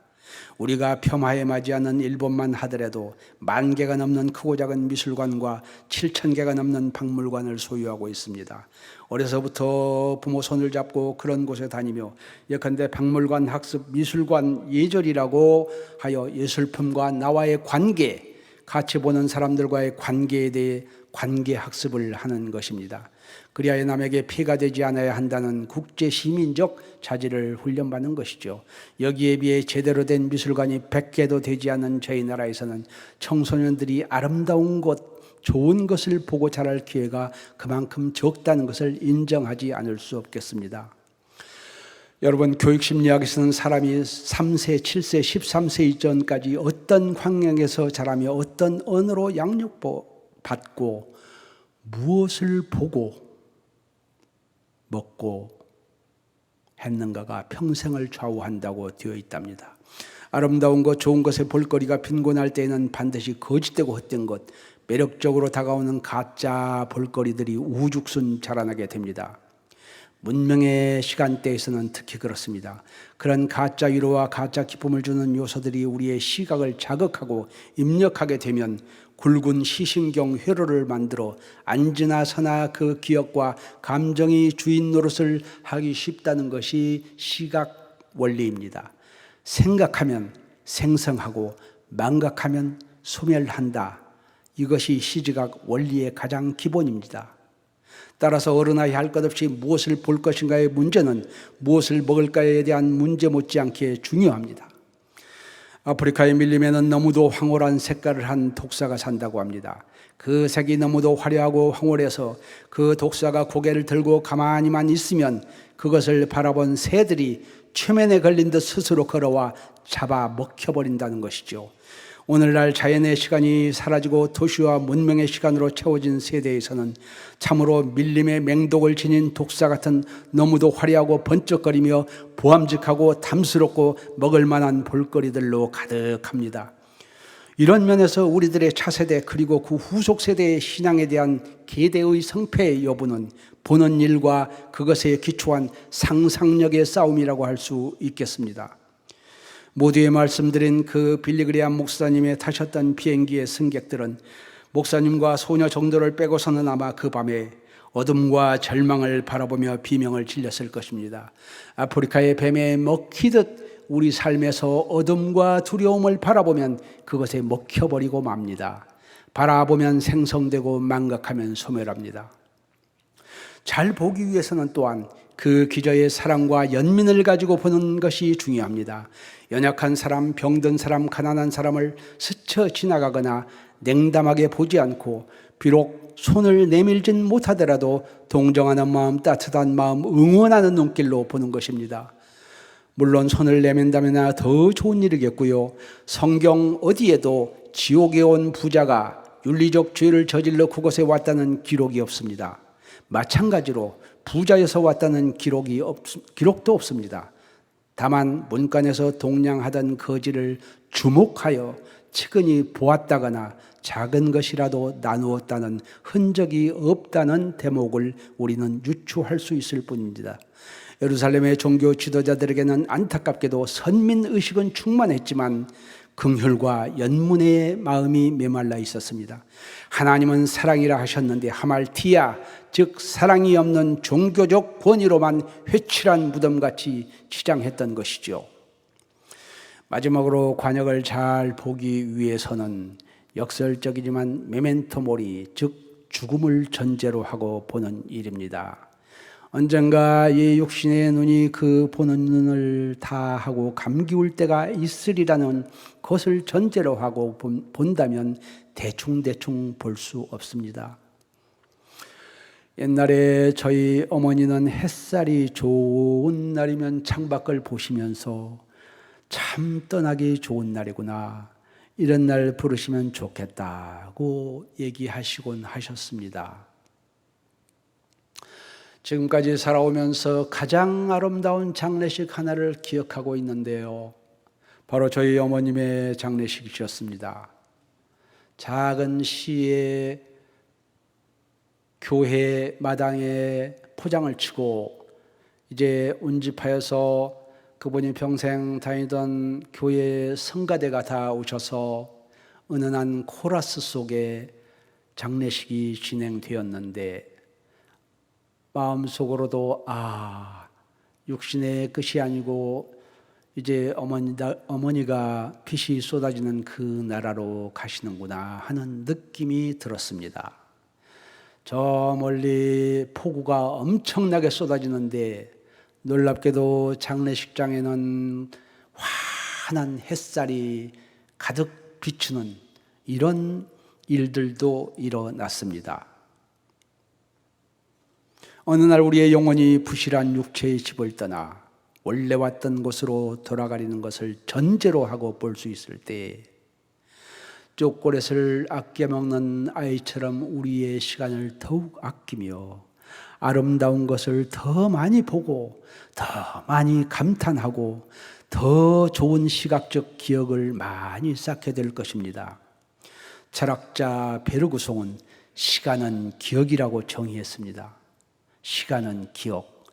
우리가 폄하에 맞이하는 일본만 하더라도 10,000개가 넘는 크고 작은 미술관과 7,000개가 넘는 박물관을 소유하고 있습니다. 어려서부터 부모 손을 잡고 그런 곳에 다니며 예컨대 박물관 학습, 미술관 예절이라고 하여 예술품과 나와의 관계, 같이 보는 사람들과의 관계에 대해 관계 학습을 하는 것입니다. 그리하여 남에게 피해가 되지 않아야 한다는 국제 시민적 자질을 훈련받는 것이죠. 여기에 비해 제대로 된 미술관이 100개도 되지 않는 저희 나라에서는 청소년들이 아름다운 것, 좋은 것을 보고 자랄 기회가 그만큼 적다는 것을 인정하지 않을 수 없겠습니다. 여러분, 교육심리학에서는 사람이 3세, 7세, 13세 이전까지 어떤 환경에서 자라며 어떤 언어로 양육받고 무엇을 보고 먹고 했는가가 평생을 좌우한다고 되어 있답니다. 아름다운 것, 좋은 것의 볼거리가 빈곤할 때에는 반드시 거짓되고 헛된 것, 매력적으로 다가오는 가짜 볼거리들이 우죽순 자라나게 됩니다. 문명의 시간대에서는 특히 그렇습니다. 그런 가짜 위로와 가짜 기쁨을 주는 요소들이 우리의 시각을 자극하고 입력하게 되면 굵은 시신경 회로를 만들어 앉으나 서나 그 기억과 감정이 주인 노릇을 하기 쉽다는 것이 시각 원리입니다. 생각하면 생성하고 망각하면 소멸한다. 이것이 시지각 원리의 가장 기본입니다. 따라서 어른아이 할 것 없이 무엇을 볼 것인가의 문제는 무엇을 먹을까에 대한 문제 못지않게 중요합니다. 아프리카의 밀림에는 너무도 황홀한 색깔을 한 독사가 산다고 합니다. 그 색이 너무도 화려하고 황홀해서 그 독사가 고개를 들고 가만히만 있으면 그것을 바라본 새들이 최면에 걸린 듯 스스로 걸어와 잡아 먹혀버린다는 것이죠. 오늘날 자연의 시간이 사라지고 도시와 문명의 시간으로 채워진 세대에서는 참으로 밀림의 맹독을 지닌 독사 같은 너무도 화려하고 번쩍거리며 보암직하고 탐스럽고 먹을 만한 볼거리들로 가득합니다. 이런 면에서 우리들의 차세대 그리고 그 후속 세대의 신앙에 대한 계대의 성패의 여부는 보는 일과 그것에 기초한 상상력의 싸움이라고 할 수 있겠습니다. 모두에 말씀드린 그 빌리그레암 목사님의 타셨던 비행기의 승객들은 목사님과 소녀 정도를 빼고서는 아마 그 밤에 어둠과 절망을 바라보며 비명을 질렀을 것입니다. 아프리카의 뱀에 먹히듯 우리 삶에서 어둠과 두려움을 바라보면 그것에 먹혀버리고 맙니다. 바라보면 생성되고 망각하면 소멸합니다. 잘 보기 위해서는 또한 그 기저의 사랑과 연민을 가지고 보는 것이 중요합니다. 연약한 사람, 병든 사람, 가난한 사람을 스쳐 지나가거나 냉담하게 보지 않고 비록 손을 내밀진 못하더라도 동정하는 마음, 따뜻한 마음, 응원하는 눈길로 보는 것입니다. 물론 손을 내민다면 더 좋은 일이겠고요. 성경 어디에도 지옥에 온 부자가 윤리적 죄를 저질러 그곳에 왔다는 기록이 없습니다. 마찬가지로 부자에서 왔다는 기록도 없습니다. 다만 문간에서 동냥하던 거지를 주목하여 측은히 보았다거나 작은 것이라도 나누었다는 흔적이 없다는 대목을 우리는 유추할 수 있을 뿐입니다. 예루살렘의 종교 지도자들에게는 안타깝게도 선민의식은 충만했지만 긍휼과 연문의 마음이 메말라 있었습니다. 하나님은 사랑이라 하셨는데 하말티아, 즉 사랑이 없는 종교적 권위로만 회칠한 무덤같이 치장했던 것이죠. 마지막으로 관역을 잘 보기 위해서는 역설적이지만 메멘토 모리, 즉 죽음을 전제로 하고 보는 일입니다. 언젠가 이 육신의 눈이 그 보는 눈을 다 하고 감기울 때가 있으리라는 것을 전제로 하고 본다면 대충 볼 수 없습니다. 옛날에 저희 어머니는 햇살이 좋은 날이면 창밖을 보시면서 참 떠나기 좋은 날이구나, 이런 날 부르시면 좋겠다고 얘기하시곤 하셨습니다. 지금까지 살아오면서 가장 아름다운 장례식 하나를 기억하고 있는데요, 바로 저희 어머님의 장례식이셨습니다. 작은 시의 교회 마당에 포장을 치고 이제 운집하여서 그분이 평생 다니던 교회 성가대가 다 오셔서 은은한 코러스 속에 장례식이 진행되었는데 마음속으로도 육신의 끝이 아니고 이제 어머니가 빛이 쏟아지는 그 나라로 가시는구나 하는 느낌이 들었습니다. 저 멀리 폭우가 엄청나게 쏟아지는데 놀랍게도 장례식장에는 환한 햇살이 가득 비추는 이런 일들도 일어났습니다. 어느 날 우리의 영혼이 부실한 육체의 집을 떠나 원래 왔던 곳으로 돌아가리는 것을 전제로 하고 볼 수 있을 때 초콜릿을 아껴 먹는 아이처럼 우리의 시간을 더욱 아끼며 아름다운 것을 더 많이 보고 더 많이 감탄하고 더 좋은 시각적 기억을 많이 쌓게 될 것입니다. 철학자 베르그송은 시간은 기억이라고 정의했습니다. 시간은 기억.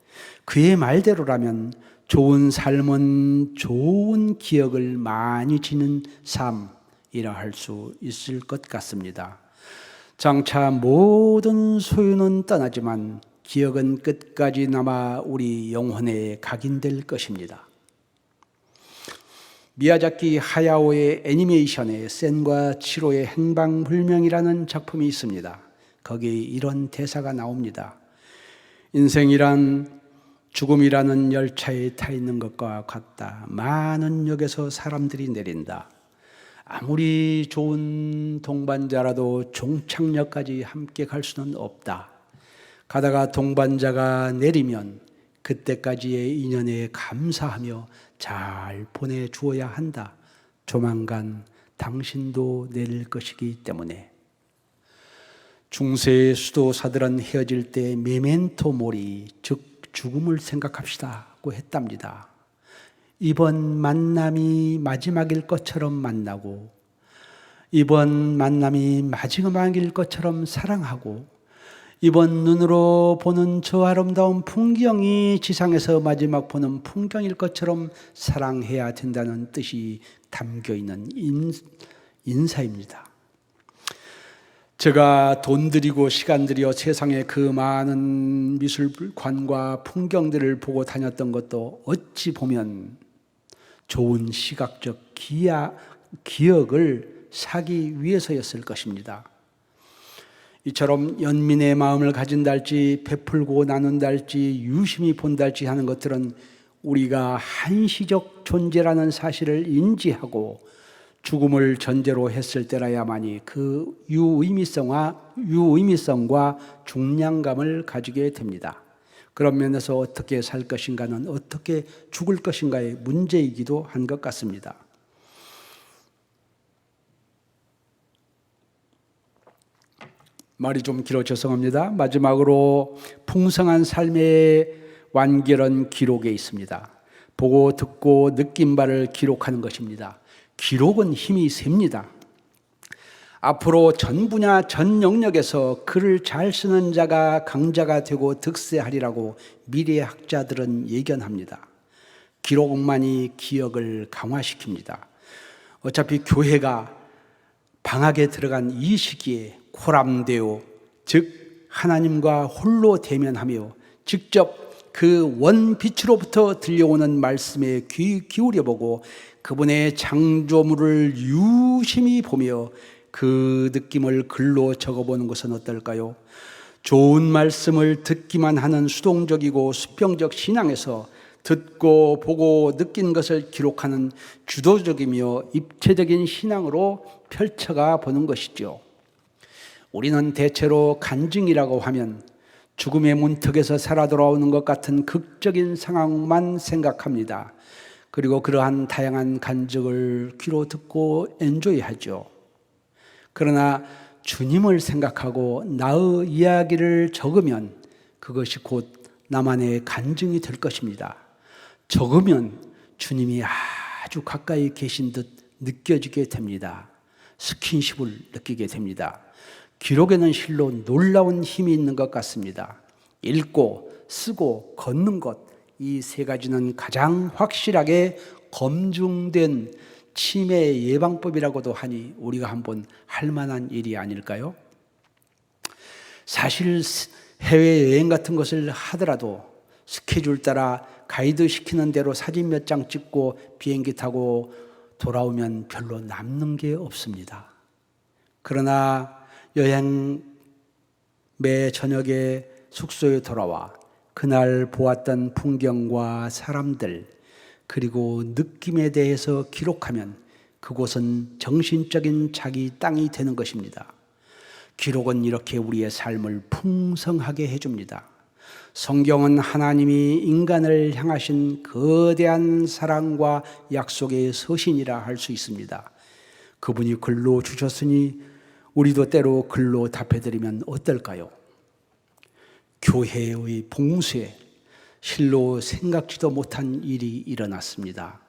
그의 말대로라면 좋은 삶은 좋은 기억을 많이 지닌 삶이라 할 수 있을 것 같습니다. 장차 모든 소유는 떠나지만 기억은 끝까지 남아 우리 영혼에 각인될 것입니다. 미야자키 하야오의 애니메이션에 센과 치로의 행방불명이라는 작품이 있습니다. 거기에 이런 대사가 나옵니다. 인생이란 죽음이라는 열차에 타 있는 것과 같다. 많은 역에서 사람들이 내린다. 아무리 좋은 동반자라도 종착역까지 함께 갈 수는 없다. 가다가 동반자가 내리면 그때까지의 인연에 감사하며 잘 보내주어야 한다. 조만간 당신도 내릴 것이기 때문에. 중세의 수도사들은 헤어질 때 메멘토 모리, 즉 죽음을 생각합시다고 했답니다. 이번 만남이 마지막일 것처럼 만나고 이번 만남이 마지막일 것처럼 사랑하고 이번 눈으로 보는 저 아름다운 풍경이 지상에서 마지막 보는 풍경일 것처럼 사랑해야 된다는 뜻이 담겨있는 인사입니다. 제가 돈 들이고 시간 들여 세상의 그 많은 미술관과 풍경들을 보고 다녔던 것도 어찌 보면 좋은 시각적 기억을 사기 위해서였을 것입니다. 이처럼 연민의 마음을 가진달지 베풀고 나눈달지 유심히 본달지 하는 것들은 우리가 한시적 존재라는 사실을 인지하고 죽음을 전제로 했을 때라야만이 그 유의미성과 중량감을 가지게 됩니다. 그런 면에서 어떻게 살 것인가는 어떻게 죽을 것인가의 문제이기도 한 것 같습니다. 말이 좀 길어 죄송합니다. 마지막으로 풍성한 삶의 완결은 기록에 있습니다. 보고 듣고 느낀 바를 기록하는 것입니다. 기록은 힘이 셉니다. 앞으로 전 분야 전 영역에서 글을 잘 쓰는 자가 강자가 되고 득세하리라고 미래학자들은 예견합니다. 기록만이 기억을 강화시킵니다. 어차피 교회가 방학에 들어간 이 시기에 코람데오, 즉 하나님과 홀로 대면하며 직접 그 원빛으로부터 들려오는 말씀에 귀 기울여보고 그분의 창조물을 유심히 보며 그 느낌을 글로 적어보는 것은 어떨까요? 좋은 말씀을 듣기만 하는 수동적이고 수평적 신앙에서 듣고 보고 느낀 것을 기록하는 주도적이며 입체적인 신앙으로 펼쳐가 보는 것이죠. 우리는 대체로 간증이라고 하면 죽음의 문턱에서 살아 돌아오는 것 같은 극적인 상황만 생각합니다. 그리고 그러한 다양한 간증을 귀로 듣고 엔조이하죠. 그러나 주님을 생각하고 나의 이야기를 적으면 그것이 곧 나만의 간증이 될 것입니다. 적으면 주님이 아주 가까이 계신 듯 느껴지게 됩니다. 스킨십을 느끼게 됩니다. 기록에는 실로 놀라운 힘이 있는 것 같습니다. 읽고, 쓰고, 걷는 것, 이 세 가지는 가장 확실하게 검증된 치매 예방법이라고도 하니 우리가 한번 할 만한 일이 아닐까요? 사실 해외여행 같은 것을 하더라도 스케줄 따라 가이드 시키는 대로 사진 몇 장 찍고 비행기 타고 돌아오면 별로 남는 게 없습니다. 그러나 여행 매 저녁에 숙소에 돌아와 그날 보았던 풍경과 사람들 그리고 느낌에 대해서 기록하면 그곳은 정신적인 자기 땅이 되는 것입니다. 기록은 이렇게 우리의 삶을 풍성하게 해줍니다. 성경은 하나님이 인간을 향하신 거대한 사랑과 약속의 서신이라 할 수 있습니다. 그분이 글로 주셨으니 우리도 때로 글로 답해드리면 어떨까요? 교회의 봉수에 실로 생각지도 못한 일이 일어났습니다.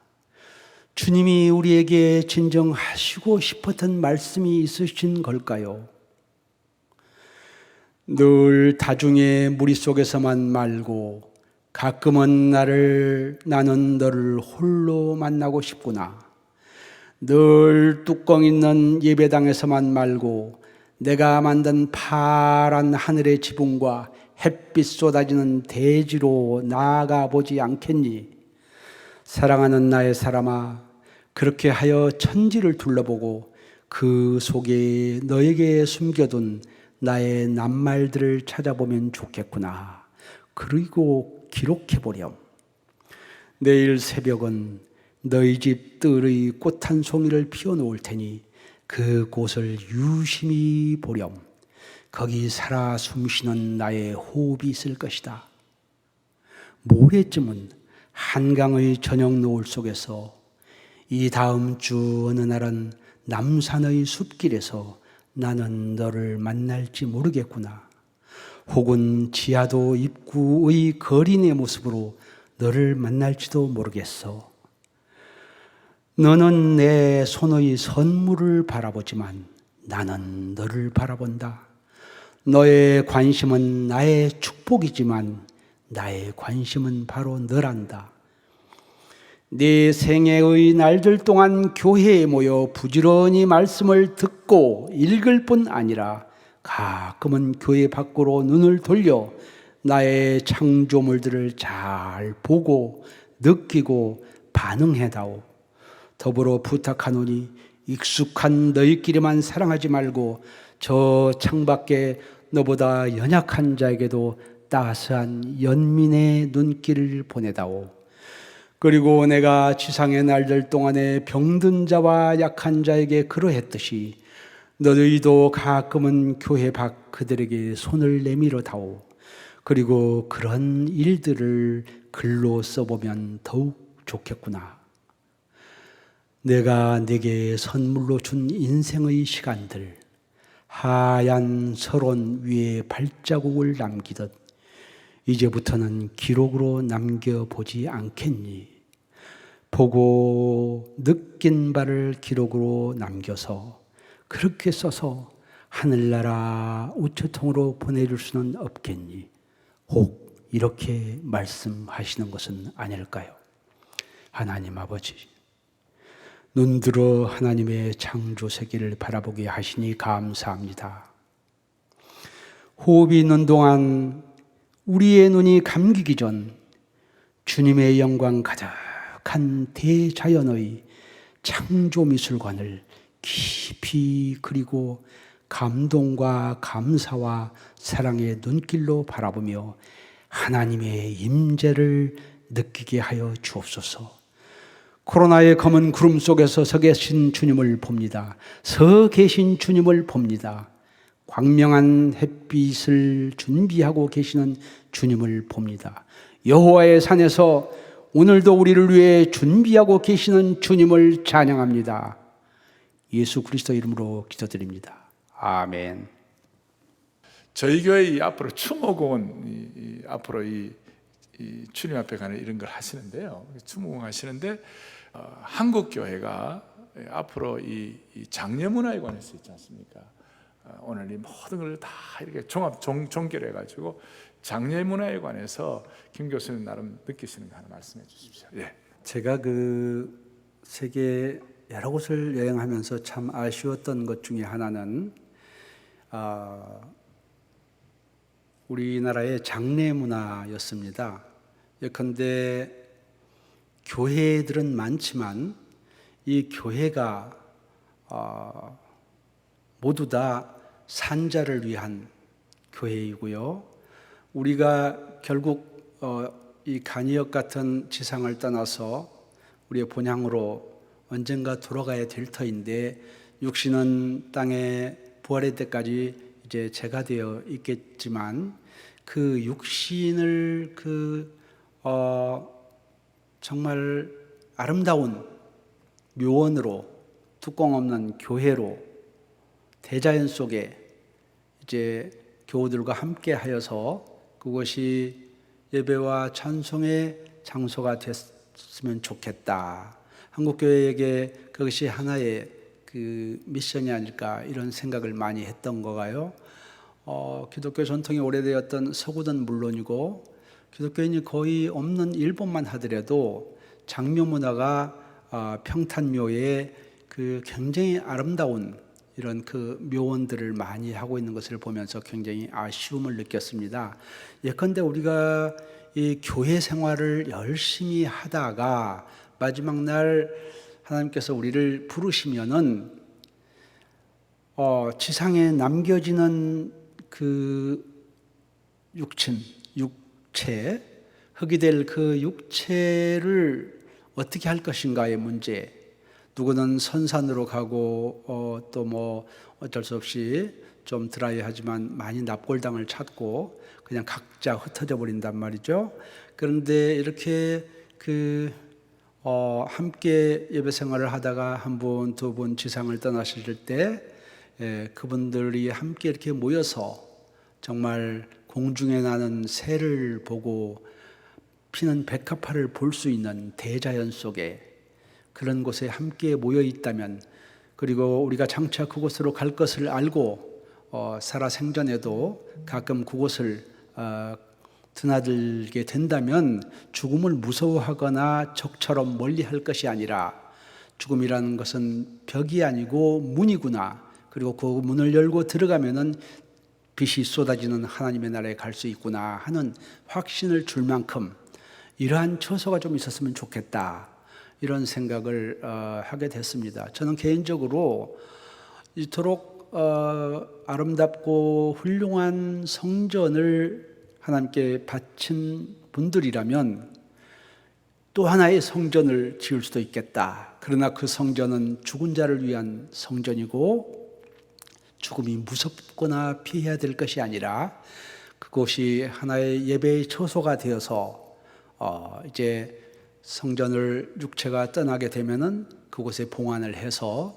주님이 우리에게 진정하시고 싶었던 말씀이 있으신 걸까요? 늘 다중의 무리 속에서만 말고 가끔은 나는 너를 홀로 만나고 싶구나. 늘 뚜껑 있는 예배당에서만 말고 내가 만든 파란 하늘의 지붕과 햇빛 쏟아지는 대지로 나아가 보지 않겠니? 사랑하는 나의 사람아, 그렇게 하여 천지를 둘러보고 그 속에 너에게 숨겨둔 나의 낱말들을 찾아보면 좋겠구나. 그리고 기록해보렴. 내일 새벽은 너희 집 뜰의 꽃 한 송이를 피워놓을 테니 그곳을 유심히 보렴. 거기 살아 숨쉬는 나의 호흡이 있을 것이다. 모레쯤은 한강의 저녁 노을 속에서 이 다음 주 어느 날은 남산의 숲길에서 나는 너를 만날지 모르겠구나. 혹은 지하도 입구의 거린의 모습으로 너를 만날지도 모르겠어. 너는 내 손의 선물을 바라보지만 나는 너를 바라본다. 너의 관심은 나의 축복이지만 나의 관심은 바로 너란다. 네 생애의 날들 동안 교회에 모여 부지런히 말씀을 듣고 읽을 뿐 아니라 가끔은 교회 밖으로 눈을 돌려 나의 창조물들을 잘 보고 느끼고 반응해다오. 더불어 부탁하노니 익숙한 너희끼리만 사랑하지 말고 저 창밖에 너보다 연약한 자에게도 따스한 연민의 눈길을 보내다오. 그리고 내가 지상의 날들 동안에 병든 자와 약한 자에게 그러했듯이 너희도 가끔은 교회 밖 그들에게 손을 내밀어 다오. 그리고 그런 일들을 글로 써보면 더욱 좋겠구나. 내가 네게 선물로 준 인생의 시간들, 하얀 설원 위에 발자국을 남기듯 이제부터는 기록으로 남겨보지 않겠니? 보고 느낀 바를 기록으로 남겨서 그렇게 써서 하늘나라 우체통으로 보내줄 수는 없겠니? 혹 이렇게 말씀하시는 것은 아닐까요? 하나님 아버지, 눈들어 하나님의 창조 세계를 바라보게 하시니 감사합니다. 호흡이 있는 동안 우리의 눈이 감기기 전 주님의 영광 가득한 대자연의 창조미술관을 깊이 그리고 감동과 감사와 사랑의 눈길로 바라보며 하나님의 임재를 느끼게 하여 주옵소서. 코로나의 검은 구름 속에서 서 계신 주님을 봅니다. 서 계신 주님을 봅니다. 광명한 햇빛을 준비하고 계시는 주님을 봅니다. 여호와의 산에서 오늘도 우리를 위해 준비하고 계시는 주님을 찬양합니다. 예수 그리스도 이름으로 기도드립니다. 아멘. 저희 교회 앞으로 추모공은 앞으로 이 주님 앞에 가는 이런 걸 하시는데요. 추모공 하시는데 한국 교회가 앞으로 이 장례문화에 관해서 있지 않습니까? 오늘 이 모든 걸 다 이렇게 종결해 가지고 장례 문화에 관해서 김 교수님 나름 느끼시는 거 하나 말씀해 주십시오. 예. 제가 그 세계 여러 곳을 여행하면서 참 아쉬웠던 것 중에 하나는 우리나라의 장례 문화였습니다. 예컨대 교회들은 많지만 이 교회가 모두 다 산자를 위한 교회이고요. 우리가 결국 이 간이역 같은 지상을 떠나서 우리의 본향으로 언젠가 돌아가야 될 터인데 육신은 땅에 부활의 때까지 이제 재가 되어 있겠지만 그 육신을 정말 아름다운 묘원으로 뚜껑 없는 교회로 대자연 속에 이제 교우들과 함께 하여서 그것이 예배와 찬송의 장소가 됐으면 좋겠다. 한국교회에게 그것이 하나의 그 미션이 아닐까 이런 생각을 많이 했던 거가요. 기독교 전통이 오래되었던 서구는 물론이고 기독교인이 거의 없는 일본만 하더라도 장묘 문화가 평탄묘에 그 굉장히 아름다운 이런 그 묘원들을 많이 하고 있는 것을 보면서 굉장히 아쉬움을 느꼈습니다. 예컨대 우리가 이 교회 생활을 열심히 하다가 마지막 날 하나님께서 우리를 부르시면은 지상에 남겨지는 그 육체, 흙이 될 그 육체를 어떻게 할 것인가의 문제. 누구는 선산으로 가고 또 뭐 어쩔 수 없이 좀 드라이하지만 많이 납골당을 찾고 그냥 각자 흩어져 버린단 말이죠. 그런데 이렇게 함께 예배 생활을 하다가 한 분, 두 분 지상을 떠나실 때 그분들이 함께 이렇게 모여서 정말 공중에 나는 새를 보고 피는 백합화를 볼 수 있는 대자연 속에 그런 곳에 함께 모여 있다면, 그리고 우리가 장차 그곳으로 갈 것을 알고 살아 생전에도 가끔 그곳을 드나들게 된다면 죽음을 무서워하거나 적처럼 멀리할 것이 아니라 죽음이라는 것은 벽이 아니고 문이구나. 그리고 그 문을 열고 들어가면은 빛이 쏟아지는 하나님의 나라에 갈 수 있구나 하는 확신을 줄 만큼 이러한 처소가 좀 있었으면 좋겠다. 이런 생각을 하게 됐습니다. 저는 개인적으로 이토록 아름답고 훌륭한 성전을 하나님께 바친 분들이라면 또 하나의 성전을 지을 수도 있겠다. 그러나 그 성전은 죽은 자를 위한 성전이고 죽음이 무섭거나 피해야 될 것이 아니라 그곳이 하나의 예배의 처소가 되어서 이제 성전을 육체가 떠나게 되면은 그곳에 봉안을 해서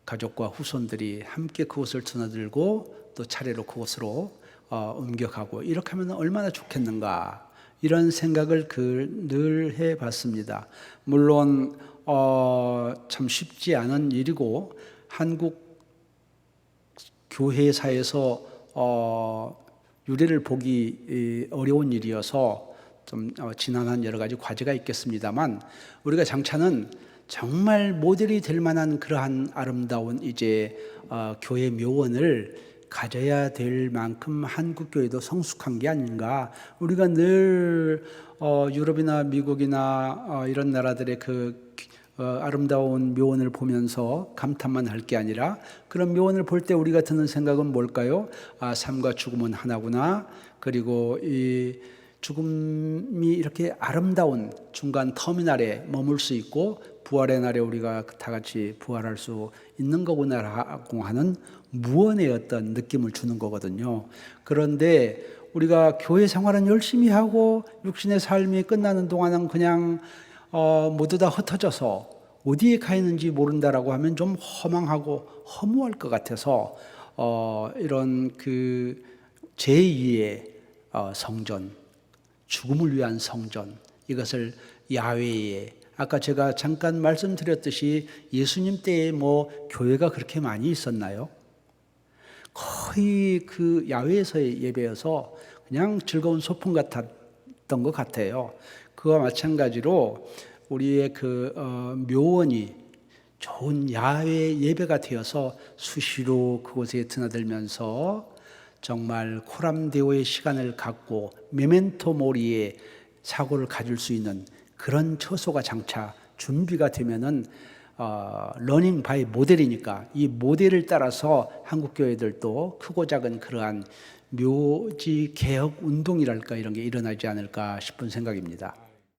가족과 후손들이 함께 그곳을 드나들고 또 차례로 그곳으로 옮겨가고 이렇게 하면 얼마나 좋겠는가 이런 생각을 늘 해봤습니다. 물론 참 쉽지 않은 일이고 한국 교회사에서 유래를 보기 어려운 일이어서 좀 지난한 여러 가지 과제가 있겠습니다만 우리가 장차는 정말 모델이 될 만한 그러한 아름다운 이제 교회 묘원을 가져야 될 만큼 한국 교회도 성숙한 게 아닌가. 우리가 늘 유럽이나 미국이나 이런 나라들의 그 아름다운 묘원을 보면서 감탄만 할 게 아니라 그런 묘원을 볼 때 우리가 드는 생각은 뭘까요? 삶과 죽음은 하나구나. 그리고 이 죽음이 이렇게 아름다운 중간 터미널에 머물 수 있고 부활의 날에 우리가 다 같이 부활할 수 있는 거구나라고 하는 무언의 어떤 느낌을 주는 거거든요. 그런데 우리가 교회 생활은 열심히 하고 육신의 삶이 끝나는 동안은 그냥 모두 다 흩어져서 어디에 가 있는지 모른다라고 하면 좀 허망하고 허무할 것 같아서 이런 그 제2의 성전, 죽음을 위한 성전, 이것을 야훼의, 아까 제가 잠깐 말씀드렸듯이 예수님 때에 뭐 교회가 그렇게 많이 있었나요? 거의 그 야외에서의 예배여서 그냥 즐거운 소풍 같았던 것 같아요. 그와 마찬가지로 우리의 묘원이 좋은 야외 예배가 되어서 수시로 그곳에 드나들면서 정말 코람데오의 시간을 갖고 메멘토 모리의 사고를 가질 수 있는 그런 처소가 장차 준비가 되면은 러닝 바이 모델이니까 이 모델을 따라서 한국 교회들도 크고 작은 그러한 묘지 개혁 운동이랄까 이런 게 일어나지 않을까 싶은 생각입니다.